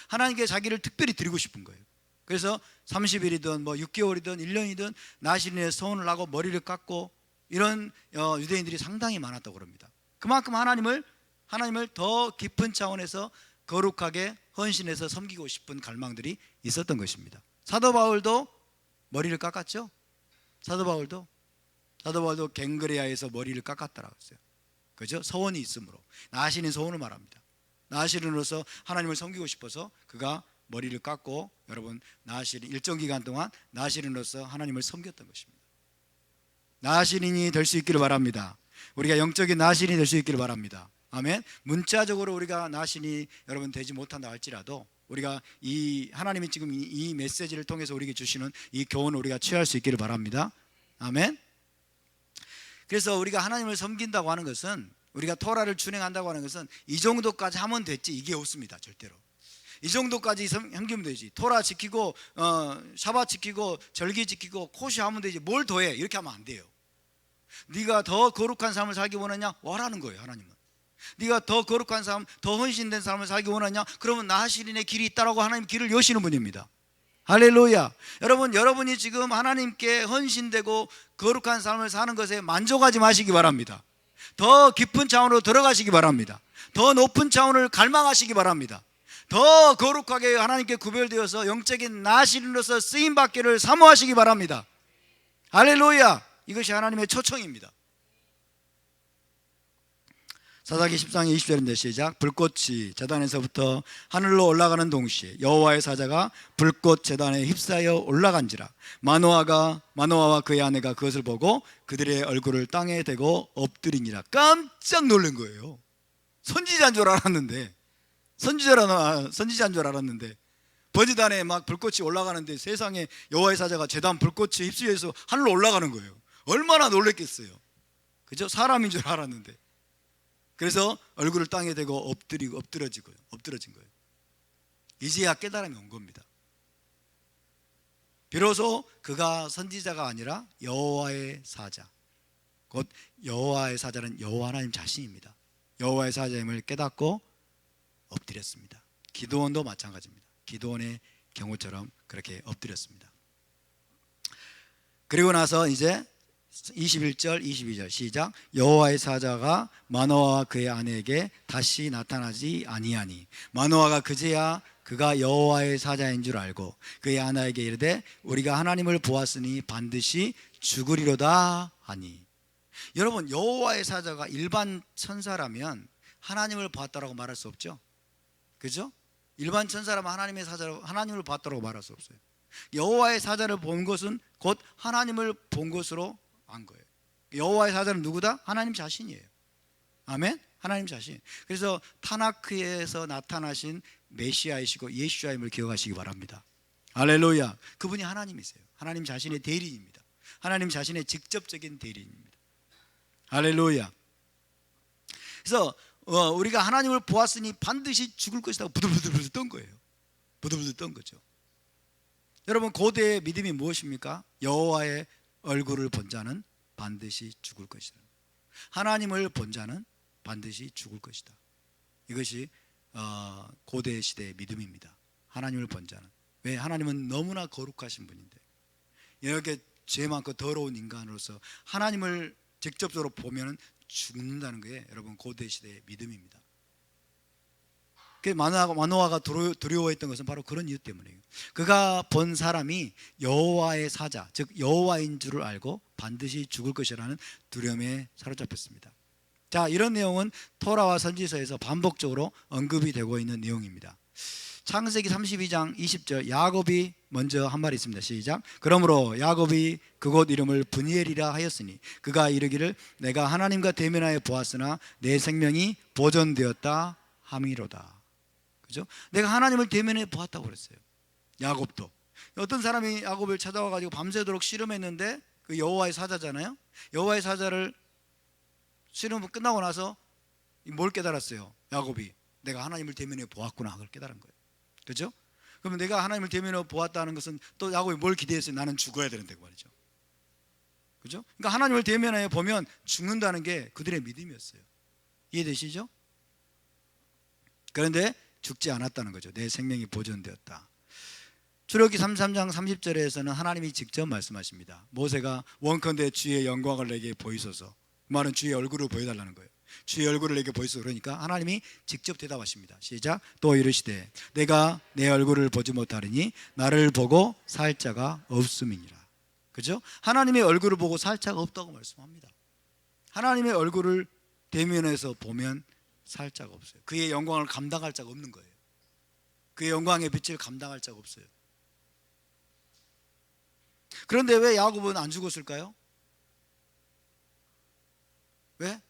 하나님께 자기를 특별히 드리고 싶은 거예요. 그래서 30일이든 뭐 6개월이든 1년이든 나실인의 소원을 하고 머리를 깎고, 이런 유대인들이 상당히 많았다고 그럽니다. 그만큼 하나님을 더 깊은 차원에서 거룩하게 헌신해서 섬기고 싶은 갈망들이 있었던 것입니다. 사도 바울도 머리를 깎았죠. 사도 바울도 갱그레아에서 머리를 깎았다라고 했어요. 그죠? 소원이 있으므로, 나실인 소원을 말합니다. 나실인으로서 하나님을 섬기고 싶어서 그가 머리를 깎고, 여러분, 나실인 일정 기간 동안 나실인으로서 하나님을 섬겼던 것입니다. 나실인이 될 수 있기를 바랍니다. 우리가 영적인 나실인이 될 수 있기를 바랍니다. 아멘. 문자적으로 우리가 나실인이 여러분 되지 못한다 할지라도, 우리가 이 하나님이 지금 이 메시지를 통해서 우리에게 주시는 이 교훈을 우리가 취할 수 있기를 바랍니다. 아멘. 그래서 우리가 하나님을 섬긴다고 하는 것은, 우리가 토라를 준행한다고 하는 것은 이 정도까지 하면 됐지, 이게 없습니다. 절대로. 이 정도까지 섬기면 되지. 토라 지키고 샤밧 지키고 절기 지키고 코시 하면 되지, 뭘 더해, 이렇게 하면 안 돼요. 네가 더 거룩한 삶을 살기 원하냐? 와라는 거예요. 하나님은 네가 더 거룩한 삶, 더 헌신된 삶을 살기 원하냐? 그러면 나실인의 길이 있다라고 하나님 길을 여시는 분입니다. 할렐루야. 여러분이 지금 하나님께 헌신되고 거룩한 삶을 사는 것에 만족하지 마시기 바랍니다. 더 깊은 차원으로 들어가시기 바랍니다. 더 높은 차원을 갈망하시기 바랍니다. 더 거룩하게 하나님께 구별되어서 영적인 나실인으로서 쓰임받기를 사모하시기 바랍니다. 할렐루야. 이것이 하나님의 초청입니다. 사사기 14장 20절인데 시작. 불꽃이 제단에서부터 하늘로 올라가는 동시에 여호와의 사자가 불꽃 제단에 휩싸여 올라간지라. 마노아와 그의 아내가 그것을 보고 그들의 얼굴을 땅에 대고 엎드리니라. 깜짝 놀란 거예요. 선지자인 줄 알았는데 번제단에 막 불꽃이 올라가는데 세상에 여호와의 사자가 제단 불꽃이 휩쓸려서 하늘로 올라가는 거예요. 얼마나 놀랬겠어요. 그죠? 사람인 줄 알았는데. 그래서 얼굴을 땅에 대고 엎드러진 거예요. 이제야 깨달음이 온 겁니다. 비로소 그가 선지자가 아니라 여호와의 사자, 곧 여호와의 사자는 여호와 하나님 자신입니다. 여호와의 사자임을 깨닫고 엎드렸습니다. 기드온도 마찬가지입니다. 기드온의 경우처럼 그렇게 엎드렸습니다. 그리고 나서 이제 21절 22절 시작. 여호와의 사자가 마노아와 그의 아내에게 다시 나타나지 아니하니 마노아가 그제야 그가 여호와의 사자인 줄 알고 그의 아내에게 이르되 우리가 하나님을 보았으니 반드시 죽으리로다 하니. 여러분, 여호와의 사자가 일반 천사라면 하나님을 보았다라고 말할 수 없죠. 그죠? 일반 천사라면 하나님의 사자로 하나님을 보았다라고 말할 수 없어요. 여호와의 사자를 본 것은 곧 하나님을 본 것으로 안 거예요. 여호와의 사자는 누구다? 하나님 자신이에요. 아멘? 하나님 자신. 그래서 타나크에서 나타나신 메시아이시고 예수님을 기억하시기 바랍니다. 할렐루야. 그분이 하나님이세요. 하나님 자신의 대리인입니다. 하나님 자신의 직접적인 대리인입니다. 할렐루야. 그래서 우리가 하나님을 보았으니 반드시 죽을 것이라고 부들부들 떤 거예요. 부들부들 떤 거죠. 여러분, 고대의 믿음이 무엇입니까? 여호와의 얼굴을 본 자는 반드시 죽을 것이다. 하나님을 본 자는 반드시 죽을 것이다. 이것이 고대 시대의 믿음입니다. 하나님을 본 자는. 왜? 하나님은 너무나 거룩하신 분인데 이렇게 죄 많고 더러운 인간으로서 하나님을 직접적으로 보면 죽는다는 게 여러분 고대 시대의 믿음입니다. 마노아가 두려워했던 것은 바로 그런 이유 때문이에요. 그가 본 사람이 여호와의 사자, 즉 여호와인 줄을 알고 반드시 죽을 것이라는 두려움에 사로잡혔습니다. 자, 이런 내용은 토라와 선지서에서 반복적으로 언급이 되고 있는 내용입니다. 창세기 32장 20절 야곱이 먼저 한 말이 있습니다. 시작. 그러므로 야곱이 그곳 이름을 브니엘이라 하였으니 그가 이르기를 내가 하나님과 대면하여 보았으나 내 생명이 보존되었다 함이로다. 그죠? 내가 하나님을 대면해 보았다고 그랬어요. 야곱도. 어떤 사람이 야곱을 찾아와 가지고 밤새도록 씨름했는데 그 여호와의 사자잖아요. 여호와의 사자를 씨름 끝나고 나서 뭘 깨달았어요? 야곱이 내가 하나님을 대면해 보았구나. 그걸 깨달은 거예요. 그죠? 그러면 내가 하나님을 대면해 보았다는 것은 또 야곱이 뭘 기대했어요? 나는 죽어야 되는데 말이죠. 그죠? 그러니까 하나님을 대면해 보면 죽는다는 게 그들의 믿음이었어요. 이해되시죠? 그런데 죽지 않았다는 거죠. 내 생명이 보존되었다. 출애굽기 33장 30절에서는 하나님이 직접 말씀하십니다. 모세가 원컨대 주의 영광을 내게 보이소서. 그 말은 주의 얼굴을 보여달라는 거예요. 주의 얼굴을 내게 보이소서. 그러니까 하나님이 직접 대답하십니다. 시작. 또 이르시되 내가 내 얼굴을 보지 못하리니 나를 보고 살 자가 없음이니라. 그죠? 하나님의 얼굴을 보고 살 자가 없다고 말씀합니다. 하나님의 얼굴을 대면해서 보면 살 자가 없어요. 그의 영광을 감당할 자가 없는 거예요. 그의 영광의 빛을 감당할 자가 없어요. 그런데 왜 야곱은 안 죽었을까요? 왜?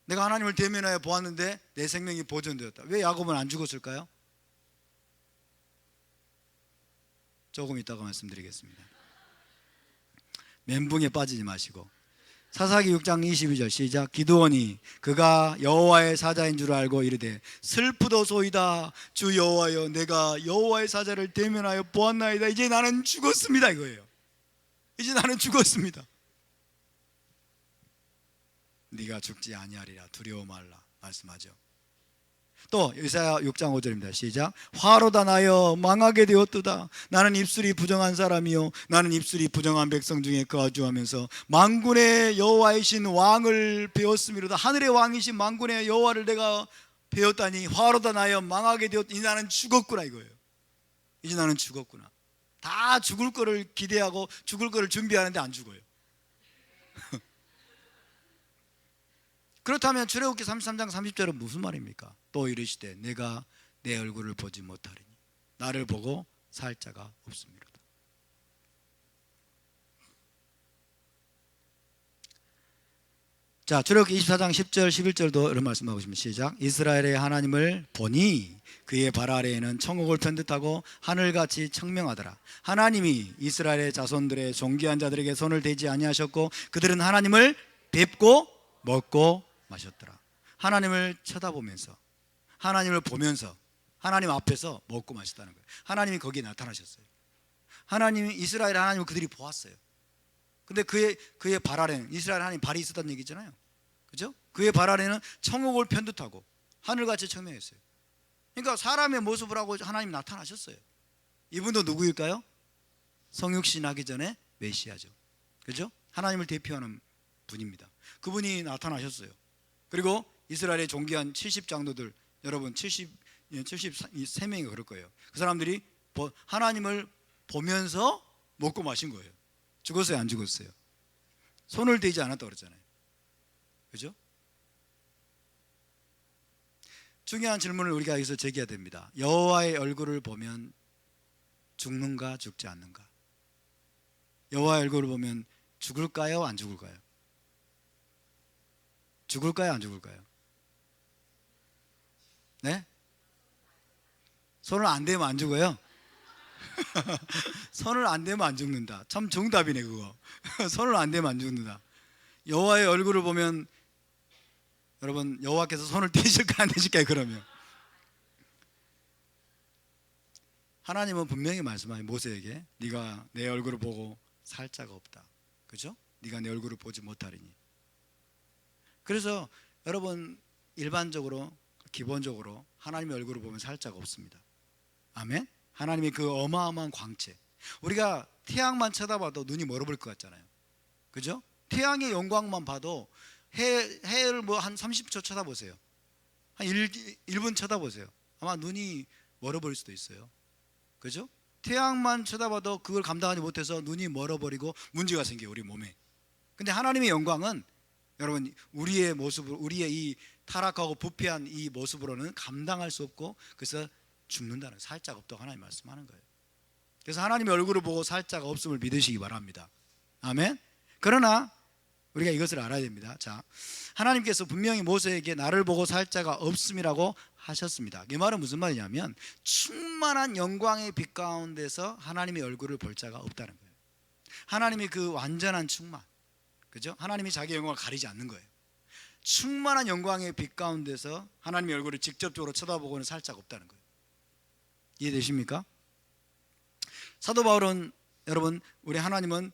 내가 하나님을 대면하여 보았는데 내 생명이 보존되었다. 왜 야곱은 안 죽었을까요? 조금 이따가 말씀드리겠습니다. 멘붕에 빠지지 마시고. 사사기 6장 22절 시작. 기드온이 그가 여호와의 사자인 줄 알고 이르되 슬프도소이다. 주 여호와여 내가 여호와의 사자를 대면하여 보았나이다. 이제 나는 죽었습니다 이거예요. 이제 나는 죽었습니다. 네가 죽지 아니하리라 두려워 말라 말씀하죠. 또 이사야 6장 5절입니다. 시작. 화로다 나여 망하게 되었도다. 나는 입술이 부정한 사람이요 나는 입술이 부정한 백성 중에 거주하면서 만군의 여호와이신 왕을 배웠음이로다. 하늘의 왕이신 만군의 여호와를 내가 배웠다니 화로다 나여 망하게 되었더니 나는 죽었구나 이거예요. 이제 나는 죽었구나. 다 죽을 거를 기대하고 죽을 거를 준비하는데 안 죽어요. 그렇다면 출애굽기 33장 30절은 무슨 말입니까? 또 이르시되 내가 내 얼굴을 보지 못하리니 나를 보고 살 자가 없음이로다. 자, 출애굽기 24장 10절 11절도 이런 말씀하고 있습니다. 시작. 이스라엘의 하나님을 보니 그의 발 아래에는 천국을 편듯하고 하늘같이 청명하더라. 하나님이 이스라엘의 자손들의 존귀한 자들에게 손을 대지 아니하셨고 그들은 하나님을 뵙고 먹고 마셨더라. 하나님을 쳐다보면서 하나님을 보면서 하나님 앞에서 먹고 마셨다는 거예요. 하나님이 거기에 나타나셨어요. 하나님이 이스라엘 하나님을 그들이 보았어요. 근데 그의 발 아래는 이스라엘 하나님 발이 있었다는 얘기잖아요. 그죠? 그의 발 아래는 천국을 편듯하고 하늘같이 청명했어요. 그러니까 사람의 모습을 하고 하나님 나타나셨어요. 이분도 누구일까요? 성육신 하기 전에 메시아죠. 그죠? 하나님을 대표하는 분입니다. 그분이 나타나셨어요. 그리고 이스라엘의 존귀한 70장로들 여러분 73명이 그럴 거예요. 그 사람들이 하나님을 보면서 먹고 마신 거예요. 죽었어요? 안 죽었어요? 손을 대지 않았다고 그랬잖아요. 그죠? 중요한 질문을 우리가 여기서 제기해야 됩니다. 여호와의 얼굴을 보면 죽는가 죽지 않는가? 여호와의 얼굴을 보면 죽을까요 안 죽을까요? 죽을까요 안 죽을까요? 네? 손을 안 대면 안 죽어요? 손을 안 대면 안 죽는다. 참 정답이네 그거. 손을 안 대면 안 죽는다. 여호와의 얼굴을 보면 여러분 여호와께서 손을 떼실까 안 떼실까요? 그러면 하나님은 분명히 말씀하요 모세에게 네가 내 얼굴을 보고 살 자가 없다. 그죠? 네가 내 얼굴을 보지 못하리니. 그래서 여러분 일반적으로 기본적으로 하나님의 얼굴을 보면 살 자가 없습니다. 아멘. 하나님의 그 어마어마한 광채, 우리가 태양만 쳐다봐도 눈이 멀어버릴 것 같잖아요. 그죠? 태양의 영광만 봐도 해를 뭐 한 30초 쳐다보세요. 한 1분 쳐다보세요. 아마 눈이 멀어버릴 수도 있어요. 그죠? 태양만 쳐다봐도 그걸 감당하지 못해서 눈이 멀어버리고 문제가 생겨요 우리 몸에. 근데 하나님의 영광은 여러분 우리의 모습으로, 우리의 이 타락하고 부패한 이 모습으로는 감당할 수 없고, 그래서 죽는다는, 살 자가 없다고 하나님 말씀하는 거예요. 그래서 하나님의 얼굴을 보고 살 자가 없음을 믿으시기 바랍니다. 아멘. 그러나 우리가 이것을 알아야 됩니다. 자, 하나님께서 분명히 모세에게 나를 보고 살 자가 없음이라고 하셨습니다. 이 말은 무슨 말이냐면 충만한 영광의 빛 가운데서 하나님의 얼굴을 볼 자가 없다는 거예요. 하나님의 그 완전한 충만, 그죠? 하나님이 자기 영광을 가리지 않는 거예요. 충만한 영광의 빛 가운데서 하나님의 얼굴을 직접적으로 쳐다보고는 살 자가 없다는 거예요. 이해되십니까? 사도 바울은 여러분 우리 하나님은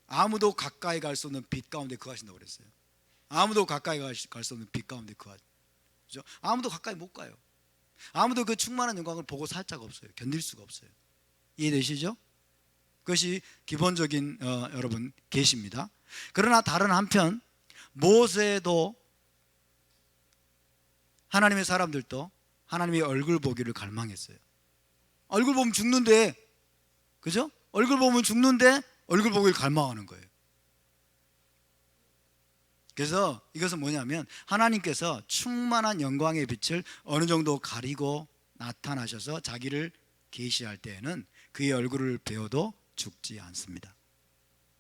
아무도 가까이 갈 수 없는 빛 가운데 거하신다고 그랬어요. 아무도 가까이 갈 수 없는 빛 가운데 거하죠. 아무도 가까이 못 가요. 아무도 그 충만한 영광을 보고 살 자가 없어요. 견딜 수가 없어요. 이해되시죠? 그것이 기본적인 여러분 계시입니다. 그러나 다른 한편 모세도 하나님의 사람들도 하나님의 얼굴 보기를 갈망했어요. 얼굴 보면 죽는데, 그죠? 얼굴 보면 죽는데 얼굴 보기를 갈망하는 거예요. 그래서 이것은 뭐냐면 하나님께서 충만한 영광의 빛을 어느 정도 가리고 나타나셔서 자기를 계시할 때에는 그의 얼굴을 배워도 죽지 않습니다.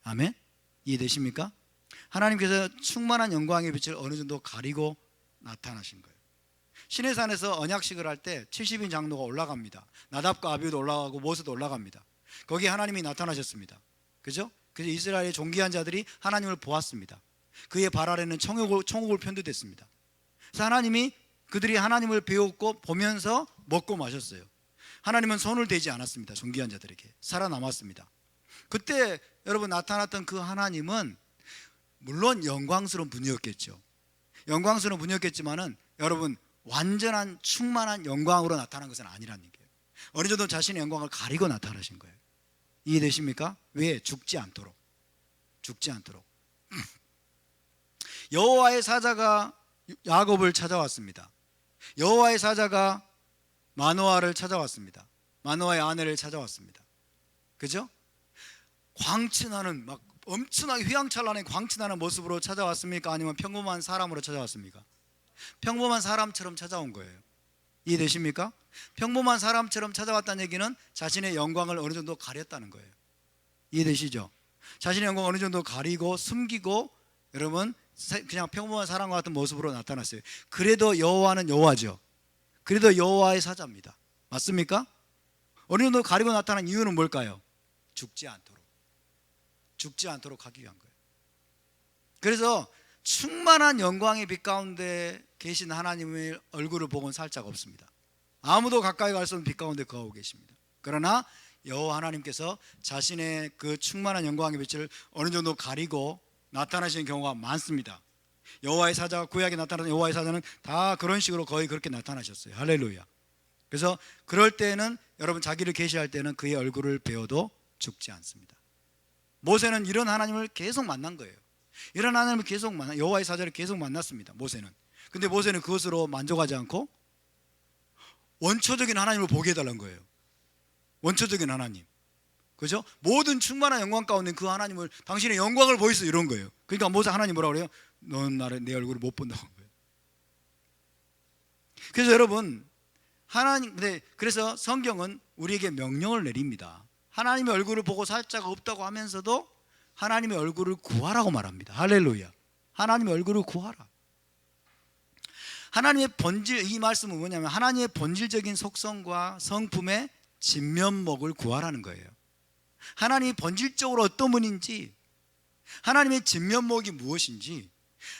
아멘? 이해되십니까? 하나님께서 충만한 영광의 빛을 어느 정도 가리고 나타나신 거예요. 시내산에서 언약식을 할 때 70인 장로가 올라갑니다. 나답과 아비후도 올라가고 모세도 올라갑니다. 거기에 하나님이 나타나셨습니다. 그죠? 그래서 이스라엘의 존귀한 자들이 하나님을 보았습니다. 그의 발 아래는 천국을 편두댔습니다. 그래서 하나님이 그들이 하나님을 배웠고 보면서 먹고 마셨어요. 하나님은 손을 대지 않았습니다. 존귀한 자들에게 살아남았습니다. 그때 여러분 나타났던 그 하나님은 물론 영광스러운 분이었겠죠. 영광스러운 분이었겠지만은 여러분 완전한 충만한 영광으로 나타난 것은 아니라는 얘기예요. 어느 정도 자신의 영광을 가리고 나타나신 거예요. 이해되십니까? 왜? 죽지 않도록. 여호와의 사자가 야곱을 찾아왔습니다. 여호와의 사자가 마노아를 찾아왔습니다. 마노아의 아내를 찾아왔습니다. 그죠? 광친하는, 막 엄청나게 휘황찬란한 광친하는 모습으로 찾아왔습니까? 아니면 평범한 사람으로 찾아왔습니까? 평범한 사람처럼 찾아온 거예요. 이해되십니까? 평범한 사람처럼 찾아왔다는 얘기는 자신의 영광을 어느 정도 가렸다는 거예요. 이해되시죠? 자신의 영광을 어느 정도 가리고 숨기고 여러분 그냥 평범한 사람과 같은 모습으로 나타났어요. 그래도 여호와는 여호와죠. 그래도 여호와의 사자입니다. 맞습니까? 어느 정도 가리고 나타난 이유는 뭘까요? 죽지 않도록 하기 위한 거예요. 그래서 충만한 영광의 빛 가운데 계신 하나님의 얼굴을 보고는 살 자가 없습니다. 아무도 가까이 갈 수 없는 빛 가운데 거하고 계십니다. 그러나 여호와 하나님께서 자신의 그 충만한 영광의 빛을 어느 정도 가리고 나타나시는 경우가 많습니다. 여호와의 사자가 구약에 나타나는 여호와의 사자는 다 그런 식으로 거의 그렇게 나타나셨어요. 할렐루야. 그래서 그럴 때는 여러분 자기를 계시할 때는 그의 얼굴을 배워도 죽지 않습니다. 모세는 이런 하나님을 계속 만난 거예요. 이런 하나님을 계속 만나, 여호와의 사자를 계속 만났습니다. 모세는. 근데 모세는 그것으로 만족하지 않고 원초적인 하나님을 보게 해달라는 거예요. 원초적인 하나님, 그죠? 모든 충만한 영광 가운데 그 하나님을, 당신의 영광을 보이소, 이런 거예요. 그러니까 모세 하나님 뭐라고 그래요? 넌 나를, 내 얼굴을 못 본다고 한 거예요. 그래서 여러분, 그래서 성경은 우리에게 명령을 내립니다. 하나님의 얼굴을 보고 살 자가 없다고 하면서도 하나님의 얼굴을 구하라고 말합니다. 할렐루야. 하나님의 얼굴을 구하라. 하나님의 본질, 이 말씀은 뭐냐면 하나님의 본질적인 속성과 성품의 진면목을 구하라는 거예요. 하나님이 본질적으로 어떤 분인지, 하나님의 진면목이 무엇인지,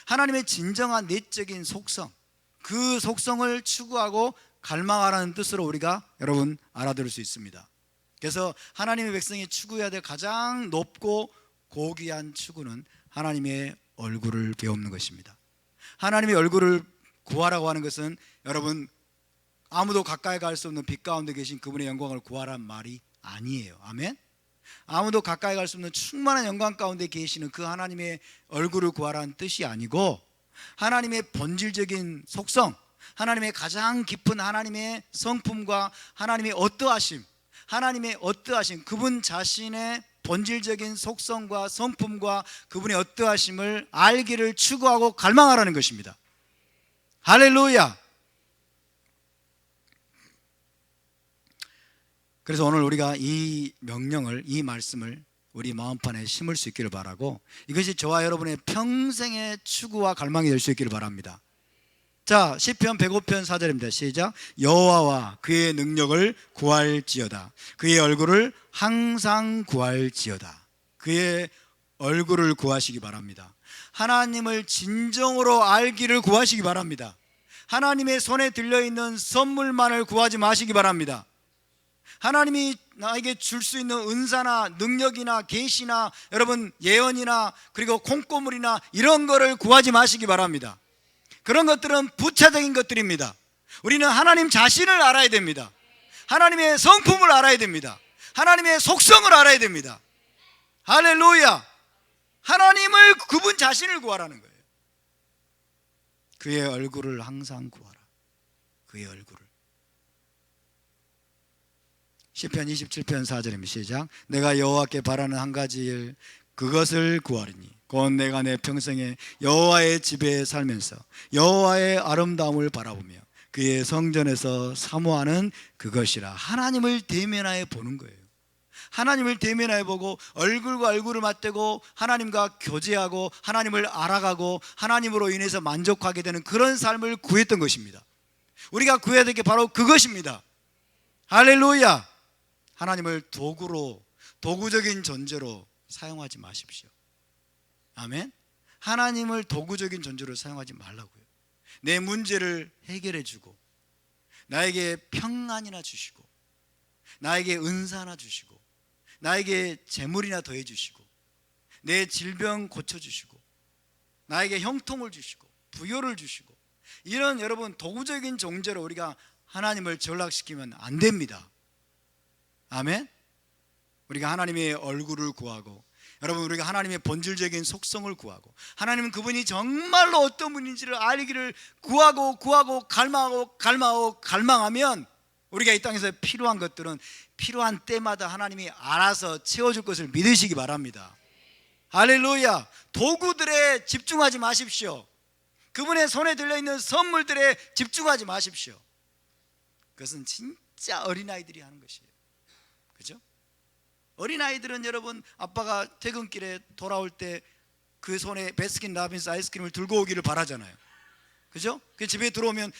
하나님의 진정한 내적인 속성, 그 속성을 추구하고 갈망하라는 뜻으로 우리가 여러분 알아들을 수 있습니다. 그래서 하나님의 백성이 추구해야 될 가장 높고 고귀한 추구는 하나님의 얼굴을 배우는 것입니다. 하나님의 얼굴을 구하라고 하는 것은 여러분, 아무도 가까이 갈 수 없는 빛 가운데 계신 그분의 영광을 구하라는 말이 아니에요. 아멘. 아무도 가까이 갈 수 없는 충만한 영광 가운데 계시는 그 하나님의 얼굴을 구하라는 뜻이 아니고, 하나님의 본질적인 속성, 하나님의 가장 깊은 하나님의 성품과 하나님의 어떠하심, 그분 자신의 본질적인 속성과 성품과 그분의 어떠하심을 알기를 추구하고 갈망하라는 것입니다. 할렐루야. 그래서 오늘 우리가 이 명령을, 이 말씀을 우리 마음판에 심을 수 있기를 바라고, 이것이 저와 여러분의 평생의 추구와 갈망이 될 수 있기를 바랍니다. 자, 시편 105편 4절입니다. 시작. 여호와와 그의 능력을 구할지어다. 그의 얼굴을 항상 구할지어다. 그의 얼굴을 구하시기 바랍니다. 하나님을 진정으로 알기를 구하시기 바랍니다. 하나님의 손에 들려있는 선물만을 구하지 마시기 바랍니다. 하나님이 나에게 줄 수 있는 은사나 능력이나 계시나 여러분 예언이나 그리고 콩고물이나 이런 거를 구하지 마시기 바랍니다. 그런 것들은 부차적인 것들입니다. 우리는 하나님 자신을 알아야 됩니다. 하나님의 성품을 알아야 됩니다. 하나님의 속성을 알아야 됩니다. 할렐루야. 하나님을, 그분 자신을 구하라는 거예요. 그의 얼굴을 항상 구하라. 그의 얼굴을. 시편 27편 4절입니다. 시작. 내가 여호와께 바라는 한 가지 일, 그것을 구하리니 곧 내가 내 평생에 여호와의 집에 살면서 여호와의 아름다움을 바라보며 그의 성전에서 사모하는 그것이라. 하나님을 대면하여 보는 거예요. 하나님을 대면하여 보고 얼굴과 얼굴을 맞대고 하나님과 교제하고 하나님을 알아가고 하나님으로 인해서 만족하게 되는 그런 삶을 구했던 것입니다. 우리가 구해야 될 게 바로 그것입니다. 할렐루야. 하나님을 도구로, 도구적인 존재로 사용하지 마십시오. 아멘. 하나님을 도구적인 존재로 사용하지 말라고요. 내 문제를 해결해 주고 나에게 평안이나 주시고 나에게 은사나 주시고 나에게 재물이나 더해 주시고 내 질병 고쳐 주시고 나에게 형통을 주시고 부요를 주시고, 이런 여러분 도구적인 존재로 우리가 하나님을 전락시키면 안 됩니다. 아멘. 우리가 하나님의 얼굴을 구하고, 여러분 우리가 하나님의 본질적인 속성을 구하고, 하나님은 그분이 정말로 어떤 분인지를 알기를 구하고 갈망하면 우리가 이 땅에서 필요한 것들은 필요한 때마다 하나님이 알아서 채워줄 것을 믿으시기 바랍니다. 할렐루야. 도구들에 집중하지 마십시오. 그분의 손에 들려있는 선물들에 집중하지 마십시오. 그것은 진짜 어린아이들이 하는 것이에요. 그죠? 어린아이들은 여러분 아빠가 퇴근길에 돌아올 때 그 손에 베스킨 라빈스 아이스크림을 들고 오기를 바라잖아요. 그죠? 그 집에 들어오면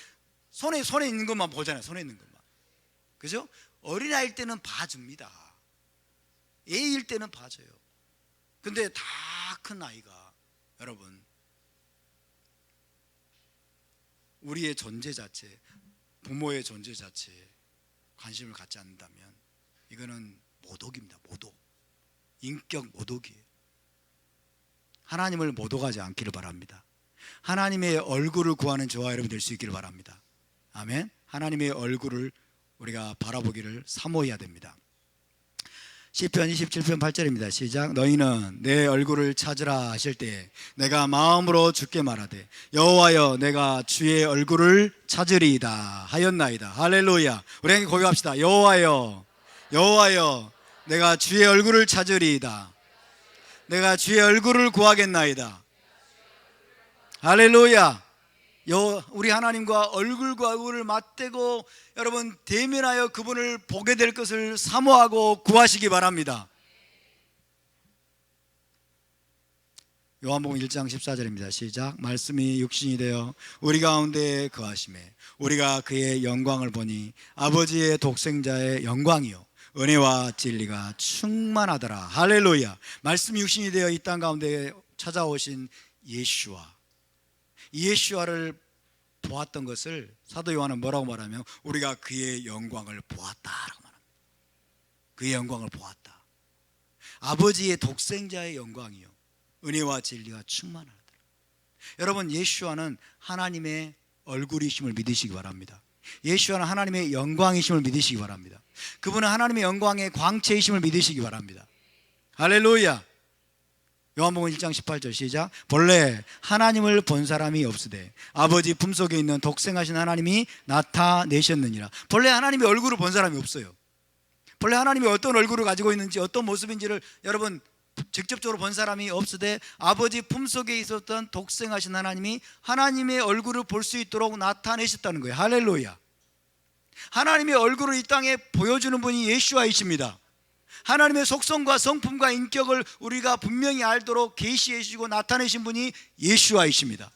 손에 있는 것만 보잖아요. 손에 있는 것만. 그죠? 어린아이일 때는 봐줍니다. 애일 때는 봐줘요. 근데 다 큰 아이가 여러분 우리의 존재 자체, 부모의 존재 자체에 관심을 갖지 않는다면 이거는 모독입니다. 모독. 인격 모독이에요. 하나님을 모독하지 않기를 바랍니다. 하나님의 얼굴을 구하는 저와 여러분 될 수 있기를 바랍니다. 아멘. 하나님의 얼굴을 우리가 바라보기를 사모해야 됩니다. 시편 27편 8절입니다. 시작. 너희는 내 얼굴을 찾으라 하실 때에 내가 마음으로 주께 말하되 여호와여 내가 주의 얼굴을 찾으리이다 하였나이다. 할렐루야. 우리 함께 고백합시다. 여호와여 내가 주의 얼굴을 찾으리이다. 내가 주의 얼굴을 구하겠나이다. 할렐루야. 우리 하나님과 얼굴과 얼굴을 맞대고 여러분 대면하여 그분을 보게 될 것을 사모하고 구하시기 바랍니다. 요한복음 1장 14절입니다. 시작. 말씀이 육신이 되어 우리 가운데 거하심에 우리가 그의 영광을 보니 아버지의 독생자의 영광이요 은혜와 진리가 충만하더라. 할렐루야. 말씀이 육신이 되어 이 땅 가운데 찾아오신 예수와, 이 예수와를 보았던 것을 사도 요한은 뭐라고 말하면 우리가 그의 영광을 보았다라고 말합니다. 그의 영광을 보았다. 아버지의 독생자의 영광이요 은혜와 진리가 충만하더라. 여러분, 예수와는 하나님의 얼굴이심을 믿으시기 바랍니다. 예수와는 하나님의 영광이심을 믿으시기 바랍니다. 그분은 하나님의 영광의 광채이심을 믿으시기 바랍니다. 할렐루야. 요한복음 1장 18절 시작. 본래 하나님을 본 사람이 없으되 아버지 품속에 있는 독생하신 하나님이 나타내셨느니라. 본래 하나님의 얼굴을 본 사람이 없어요. 본래 하나님이 어떤 얼굴을 가지고 있는지 어떤 모습인지를 여러분 직접적으로 본 사람이 없으되 아버지 품속에 있었던 독생하신 하나님이 하나님의 얼굴을 볼 수 있도록 나타내셨다는 거예요. 할렐루야. 하나님의 얼굴을 이 땅에 보여주는 분이 예수와이십니다. 하나님의 속성과 성품과 인격을 우리가 분명히 알도록 계시해 주시고 나타내신 분이 예수와이십니다.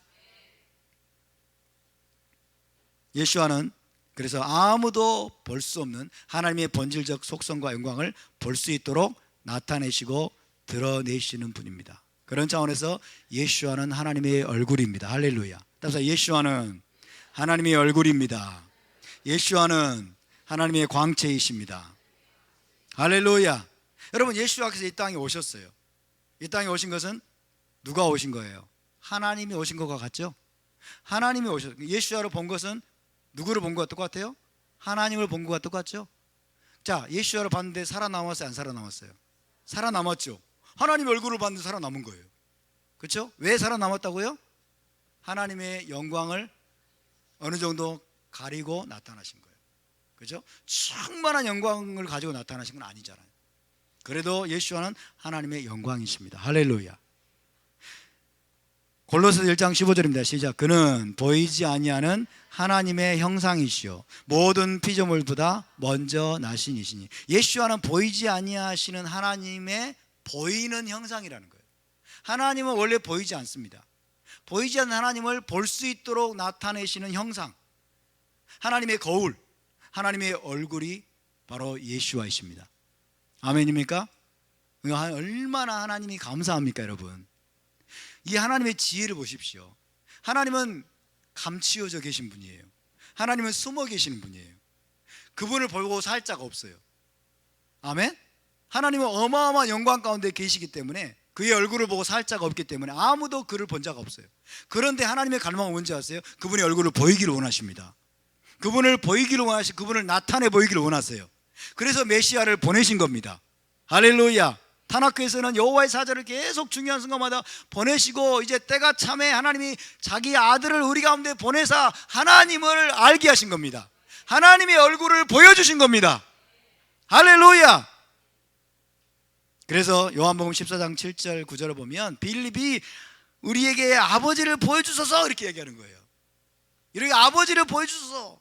예수와는 그래서 아무도 볼 수 없는 하나님의 본질적 속성과 영광을 볼 수 있도록 나타내시고 드러내시는 분입니다. 그런 차원에서 예수와는 하나님의 얼굴입니다. 할렐루야. 따라서 예수와는 하나님의 얼굴입니다. 예수와는 하나님의 광채이십니다. 할렐루야. 여러분, 예수와께서 이 땅에 오셨어요. 이 땅에 오신 것은 누가 오신 거예요? 하나님이 오신 것과 같죠? 하나님이 오셨어요. 예수와를 본 것은 누구를 본 것과 똑같아요? 하나님을 본 것과 똑같죠? 자, 예수와를 봤는데 살아남았어요? 안 살아남았어요? 살아남았죠. 하나님의 얼굴을 봤는데 살아남은 거예요. 그렇죠? 왜 살아남았다고요? 하나님의 영광을 어느 정도 가리고 나타나신 거예요. 그렇죠? 충만한 영광을 가지고 나타나신 건 아니잖아요. 그래도 예수와는 하나님의 영광이십니다. 할렐루야. 골로새서 1장 15절입니다. 시작. 그는 보이지 아니하는 하나님의 형상이시요 모든 피조물보다 먼저 나신 이시니. 예수와는 보이지 아니하시는 하나님의 보이는 형상이라는 거예요. 하나님은 원래 보이지 않습니다. 보이지 않는 하나님을 볼 수 있도록 나타내시는 형상, 하나님의 거울, 하나님의 얼굴이 바로 예수와이십니다. 아멘입니까? 얼마나 하나님이 감사합니까, 여러분? 이 하나님의 지혜를 보십시오. 하나님은 감추어져 계신 분이에요. 하나님은 숨어 계시는 분이에요. 그분을 보고 살 자가 없어요. 아멘? 하나님은 어마어마한 영광 가운데 계시기 때문에 그의 얼굴을 보고 살 자가 없기 때문에 아무도 그를 본 자가 없어요. 그런데 하나님의 갈망은 뭔지 아세요? 그분의 얼굴을 보이기를 원하십니다. 그분을 보이기를 원하시고 그분을 나타내 보이기를 원하세요. 그래서 메시아를 보내신 겁니다. 할렐루야. 타나크에서는 여호와의 사자를 계속 중요한 순간마다 보내시고 이제 때가 참에 하나님이 자기 아들을 우리 가운데 보내사 하나님을 알게 하신 겁니다. 하나님의 얼굴을 보여주신 겁니다. 할렐루야. 그래서 요한복음 14장 7절 9절을 보면 빌립이 우리에게 아버지를 보여주소서 이렇게 얘기하는 거예요. 이렇게 아버지를 보여주소서.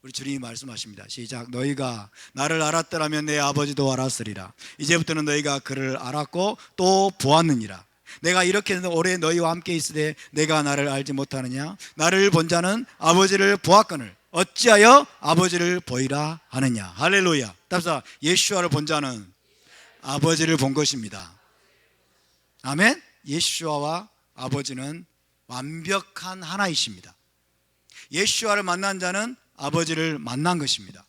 우리 주님이 말씀하십니다. 시작. 너희가 나를 알았더라면 내 아버지도 알았으리라. 이제부터는 너희가 그를 알았고 또 보았느니라. 내가 이렇게 오래 너희와 함께 있으되 내가 나를 알지 못하느냐? 나를 본 자는 아버지를 보았거늘 어찌하여 아버지를 보이라 하느냐? 할렐루야. 따라서 예수와를 본 자는 아버지를 본 것입니다. 아멘. 예수와와 아버지는 완벽한 하나이십니다. 예수와를 만난 자는 아버지를 만난 것입니다.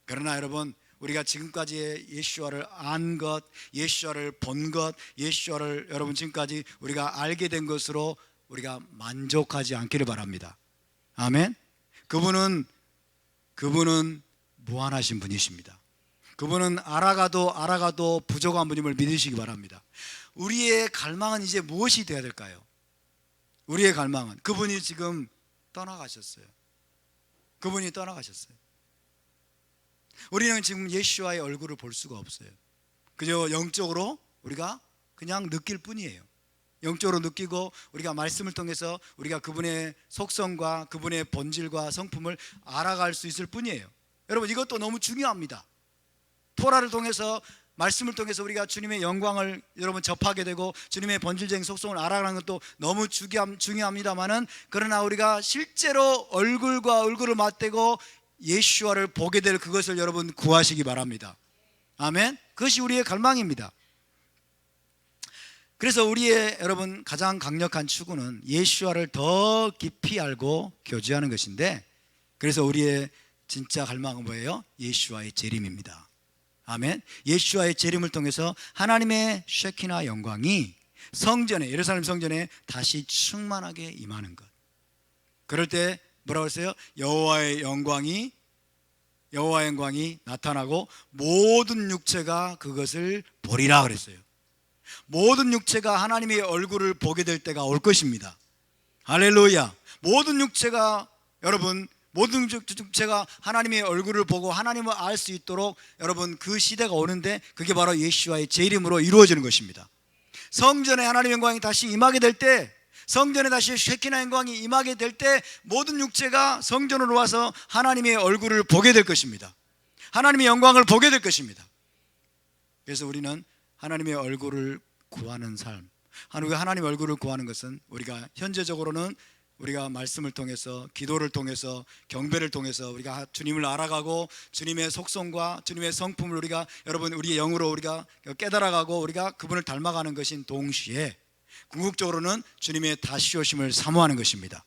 그러나 여러분, 우리가 지금까지의 예수와를 안 것, 예수와를 본 것, 예수와를 여러분 지금까지 우리가 알게 된 것으로 우리가 만족하지 않기를 바랍니다. 아멘. 그분은 무한하신 분이십니다. 그분은 알아가도 부족한 분임을 믿으시기 바랍니다. 우리의 갈망은 이제 무엇이 되어야 될까요? 우리의 갈망은 그분이 지금 떠나가셨어요. 그분이 떠나가셨어요. 우리는 지금 예수와의 얼굴을 볼 수가 없어요. 그저 영적으로 우리가 그냥 느낄 뿐이에요. 영적으로 느끼고 우리가 말씀을 통해서 우리가 그분의 속성과 그분의 본질과 성품을 알아갈 수 있을 뿐이에요. 여러분, 이것도 너무 중요합니다. 토라를 통해서, 말씀을 통해서 우리가 주님의 영광을 여러분 접하게 되고 주님의 본질적인 속성을 알아가는 것도 너무 중요합니다만은, 그러나 우리가 실제로 얼굴과 얼굴을 맞대고 예수와를 보게 될 그것을 여러분 구하시기 바랍니다. 아멘. 그것이 우리의 갈망입니다. 그래서 우리의 여러분 가장 강력한 추구는 예수와를 더 깊이 알고 교제하는 것인데, 그래서 우리의 진짜 갈망은 뭐예요? 예수와의 재림입니다. 아멘. 예수와의 재림을 통해서 하나님의 쉐키나 영광이 성전에, 예루살렘 성전에 다시 충만하게 임하는 것. 그럴 때 뭐라고 했어요? 여호와의 영광이 나타나고 모든 육체가 그것을 보리라 그랬어요. 모든 육체가 하나님의 얼굴을 보게 될 때가 올 것입니다. 할렐루야. 모든 육체가, 여러분, 모든 육체가 하나님의 얼굴을 보고 하나님을 알 수 있도록 여러분 그 시대가 오는데, 그게 바로 예수와의 재림으로 이루어지는 것입니다. 성전에 하나님의 영광이 다시 임하게 될 때, 성전에 다시 쉐키나 영광이 임하게 될 때 모든 육체가 성전으로 와서 하나님의 얼굴을 보게 될 것입니다. 하나님의 영광을 보게 될 것입니다. 그래서 우리는 하나님의 얼굴을 구하는 삶, 하나님의 얼굴을 구하는 것은 우리가 현재적으로는 우리가 말씀을 통해서, 기도를 통해서, 경배를 통해서 우리가 주님을 알아가고 주님의 속성과 주님의 성품을 우리가 여러분 우리의 영으로 우리가 깨달아가고 우리가 그분을 닮아가는 것인 동시에, 궁극적으로는 주님의 다시 오심을 사모하는 것입니다.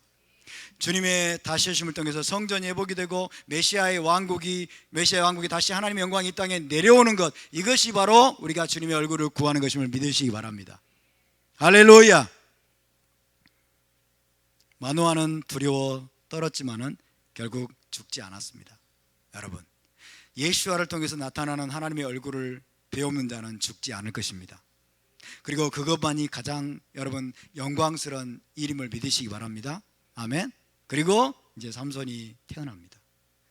주님의 다시 오심을 통해서 성전이 회복이 되고 메시아의 왕국이 다시 하나님의 영광이 이 땅에 내려오는 것, 이것이 바로 우리가 주님의 얼굴을 구하는 것임을 믿으시기 바랍니다. 할렐루야. 마노아는 두려워 떨었지만은 결국 죽지 않았습니다. 여러분, 예수와를 통해서 나타나는 하나님의 얼굴을 배우는 자는 죽지 않을 것입니다. 그리고 그것만이 가장 여러분 영광스러운 일임을 믿으시기 바랍니다. 아멘. 그리고 이제 삼손이 태어납니다.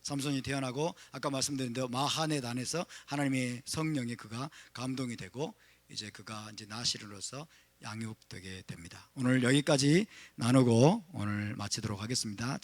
삼손이 태어나고 아까 말씀드린 대로 마하넷안에서 하나님의 성령에 그가 감동이 되고 이제 그가 이제 나시르로서 양육되게 됩니다. 오늘 여기까지 나누고 오늘 마치도록 하겠습니다.